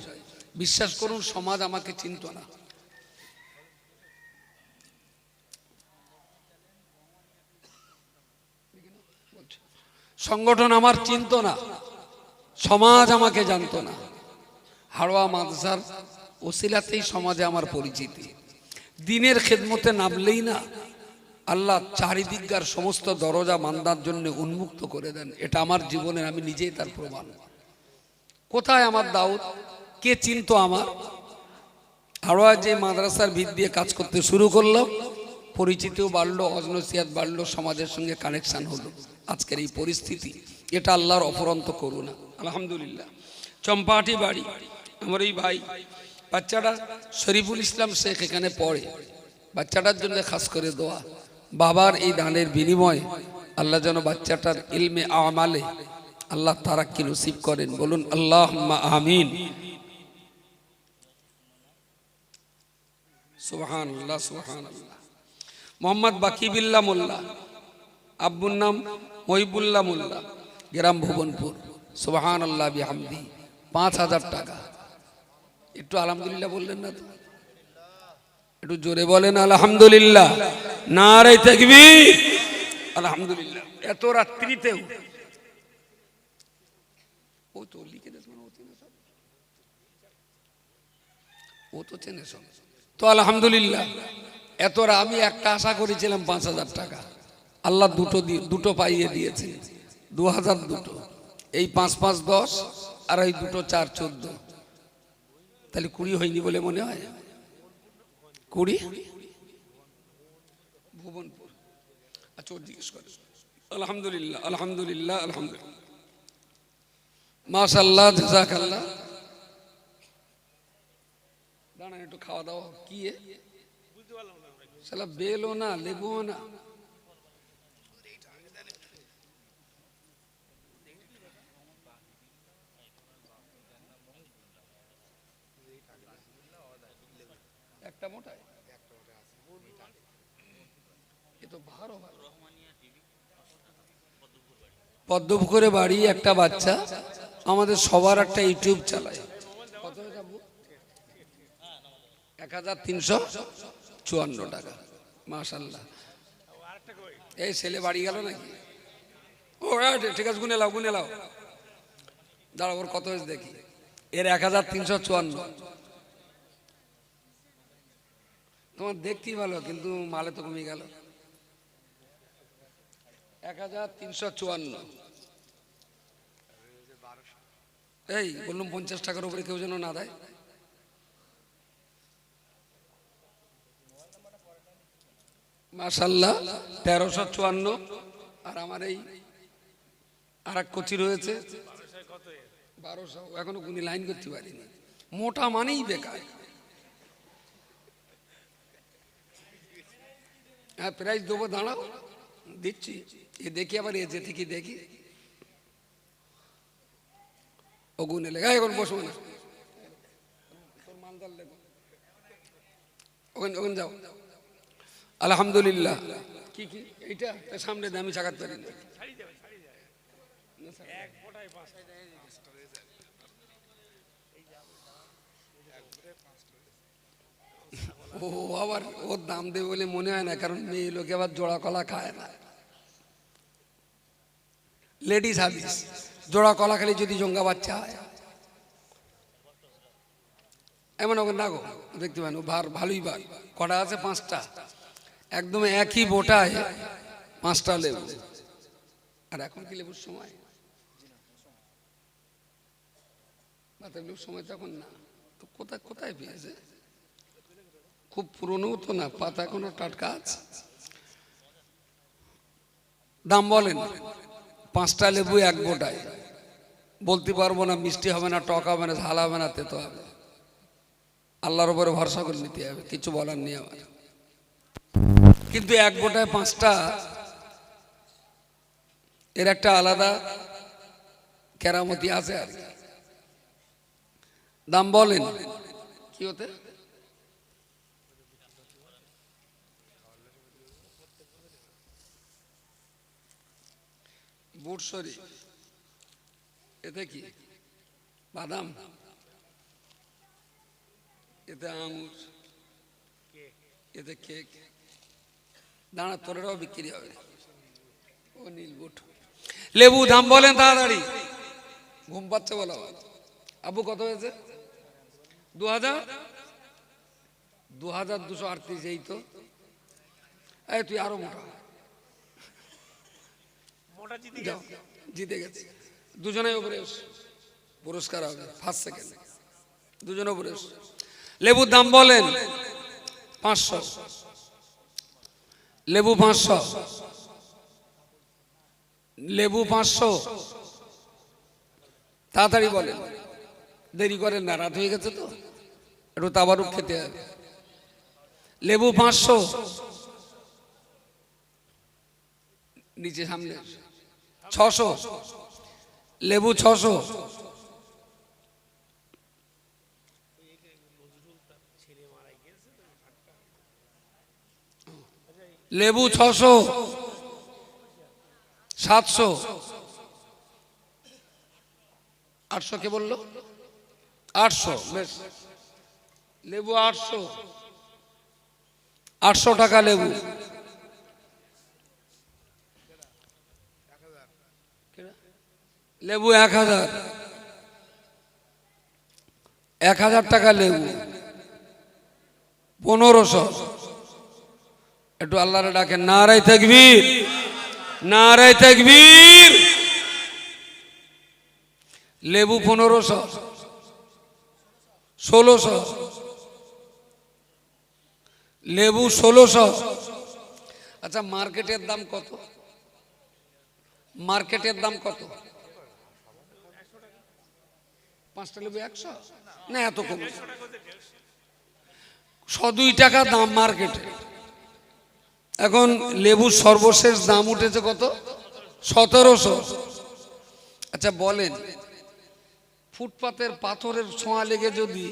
বিশ্বাস করুন, সমাজ আমাকে চিনত না, সংগঠন আমার চিনত না, সমাজ আমাকে জানতো না। হাড়োয়া মাদ্রাসার ওসিলাতেই সমাজে আমার পরিচিতি। দিনের খেদমতে নামলেই না আল্লাহ চারিদিককার সমস্ত দরজা মান্দার জন্য উন্মুক্ত করে দেন। এটা আমার জীবনের, আমি নিজেই তার প্রমাণ। কোথায় আমার দাউদ, কে চিনত আমার? হাড়োয়া যে মাদ্রাসার ভিত দিয়ে কাজ করতে শুরু করলাম, পরিচিতিও বাড়লো, অজনসিয়াত বাড়লো, সমাজের সঙ্গে কানেকশন হলো। আজকের এই পরিস্থিতি, এটা আল্লাহর অপরন্ত করুণা, আলহামদুলিল্লাহ। চম্পাহাটি বাড়ি আমার এই ভাই, বাচ্চাটা শরীফুল ইসলাম শেখ এখানে পড়ে, বাচ্চাটার জন্য খাস করে দোয়া। বাবার এই দানের বিনিময়ে আল্লাহ যেন বাচ্চাটার ইলমে আমালে আল্লাহ তারাক্কি নসিব করেন, বলুন আল্লাহুম্মা আমিন। সুবহানাল্লাহ, সুবহানাল্লাহ। মোহাম্মদ বাকিবিল্লাহ মোল্লা, আব্বুর নাম মহিবুল্লাহ মোল্লা, গ্রাম ভুবনপুর, সুবহানাল্লাহ বিহামদি, 5000 টাকা। একটু আলহামদুলিল্লাহ বললেন না তো? একটু জোরে বলেন আলহামদুলিল্লাহ। নারে তাকবীর, আলহামদুলিল্লাহ। এত রাত্রিতেও ও তো লিখে দেন, ও তো চেনে সব তো, আলহামদুলিল্লাহ। এতরা আমি একটা আশা করেছিলাম 5000 টাকা, আল্লাহ দুটো পাইয়ে দিয়েছে, 2000 দুটো, এই 5 5 10 আর এই দুটো 4 14, তাহলে 20 হয়নি বলে মনে হয়। 20 ভুবনপুর, আচ্ছা ওর জিজ্ঞেস করে। আলহামদুলিল্লাহ, আলহামদুলিল্লাহ, আলহামদুলিল্লাহ, মাশাআল্লাহ, জাযাকাল্লাহ। দাঁড়ান একটু খাওয়া দাওয়া কি সালা, বেলও না লেবুও না। একটা মোটা পদ্মপুকুরে বাড়ি, একটা বাচ্চা, আমাদের সবার একটা ইউটিউব চালায়। কত 1354 টাকা, মাশাআল্লাহ। এই ছেলে বাড়ি গেল নাকি? ও ঠিক আছে, গুনে লাও, গুনে লাও, দাঁড়া, ওর কত হয়েছে দেখি। এর 1354। তোমার দেখতেই ভালো, কিন্তু মালে তো কমে গেল। 1354। এই বললাম 50 টাকার উপরে কেউ যেন না দেয়। মাশাআল্লাহ, 1354। আর আমার এই আর এক কচি রয়েছে 1200, এখনো কোন লাইন করতে পারিনি। মোটা মানেই বেকার। হ্যাঁ, প্রাইজ দেবো, দাঁড়াও। দিচ্ছি, এ দেখি আবার এ যেতে কি দেখি ওগুনে লেখা এখন বসবো না, ওখানে ওখানে যাও। আলহামদুলিল্লাহ। কি কি এইটা সামনে দিয়ে আমি চাকাতে পারি না। ও আবার ওর দাম দেবে বলে মনে হয় না, কারণ মেয়ে লোকে আবার জোড়া কলা খায় না। লেডিস হাদিস, জোড়া কলা খেলে যদি জঙ্গা বাচ্চা হয়, এমন ওকে না গো, দেখতে পান ও ভালোই বার কটা আছে, 5টা, একদম একই বোটায় 5টা লেবু। আর এখন কি লেবুর সময়? লেবুর সময় তখন না, তো কোথায় কোথায় পেয়েছে? খুব পুরনো তো না, পাতা এখনো টাটকা আছে। দাম বলেন। 5টা লেবু এক বোটায়, বলতে পারবো না মিষ্টি হবে না, টক হবে না, ঝাল হবে না, তেতো হবে। আল্লাহর উপরে ভরসা করে নিতে হবে, কিছু বলার নেই আমার। কিন্তু এক বোটায় 5টা, এর একটা আলাদা কেরামতি আছে আর কি। দাম বলেন কি হতে? বুটসরি, এতে কি বাদাম, এতে আঙুর, এতে কেক, দাঁড়া তোরেরাও বিক্রি হবে। ও নীল বুট। লেবু দাম বলেন তাড়াতাড়ি, ঘুম পাচ্ছে বলো। আবু কত হয়েছে? 2238। এই তো, এই তুই আরো মোটা, যাও, জিতে গেছে। দুজনের উপরে পুরস্কার হবে, ফার্স্ট সেকেন্ড দুজনের উপরে। লেবুর দাম বলেন। 500 লেবু, 500 লেবু, 500। তাড়াতাড়ি বলেন, দেরি করেন না, রাত হয়ে গেছে তো, একটু তাবারুক খেতে হবে। লেবু 500, নিচে সামনে 600, লেবু 600, লেবু 600, 700, 800। কে বললো? 800। বেশ, লেবু 800, 800 টাকা লেবু। লেবু 1000, 1000 টাকা লেবু। 1500। একটু আল্লাহরে ডাকেন, নারায়ে তাকবীর, নারায়ে তাকবীর। লেবু 1500, 1600, লেবু 1600। আচ্ছা, মার্কেটের দাম কত? মার্কেটের দাম কত? 5টা লেবু 100 না, এত কম, 102 টাকা দাম মার্কেটে। এখন লেবুর সর্বশেষ দাম উঠেছে কত? 1700। আচ্ছা বলেন, ফুটপাতের পাথরের ছোঁয়া লেগে যদি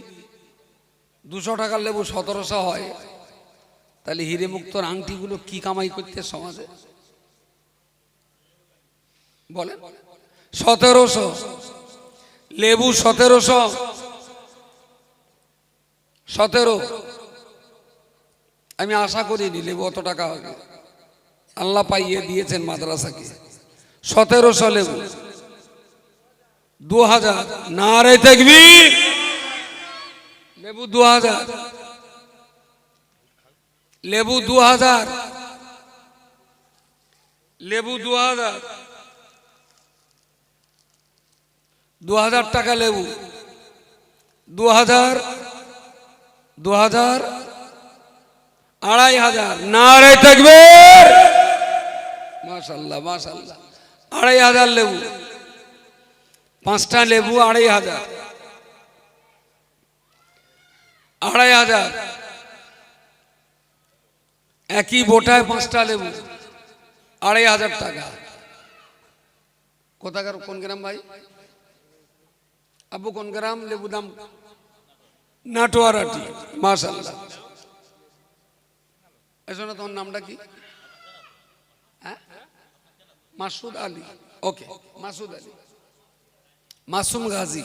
200 টাকার লেবু 1700 হয়, তাহলে হিরে মুক্তর আংটিগুলো কি কামাই করতে সমাজে? বলেন। 1700 লেবু, 1700, 17। আমি আশা করিনি লেবু অত টাকা হবে, আল্লাহ পাইয়ে দিয়েছেন মাদ্রাসাকে। 1700 লেবু। 2000, নারে তাকবীর। লেবু 2000, লেবু 2000, লেবু 2000, 2000 টাকা লেবু। 2000, 2000, 2500, নারে তাকবীর। মাশাআল্লাহ, মাশাআল্লাহ। 2500 লেবু, 5টা লেবু 2500, 2500। একই বোটায় 5টা লেবু, 2500 টাকা। কোথাকার, কোন গ্রাম ভাই? আব্বু কোন গ্রাম? লেবু দাম নাটোয়ারাটি। মাশাআল্লাহ। এজন্য তোমার নামটা কি? হ্যাঁ, মাসুদ আলী। ওকে, মাসুদ আলী, মাসুম গাজী।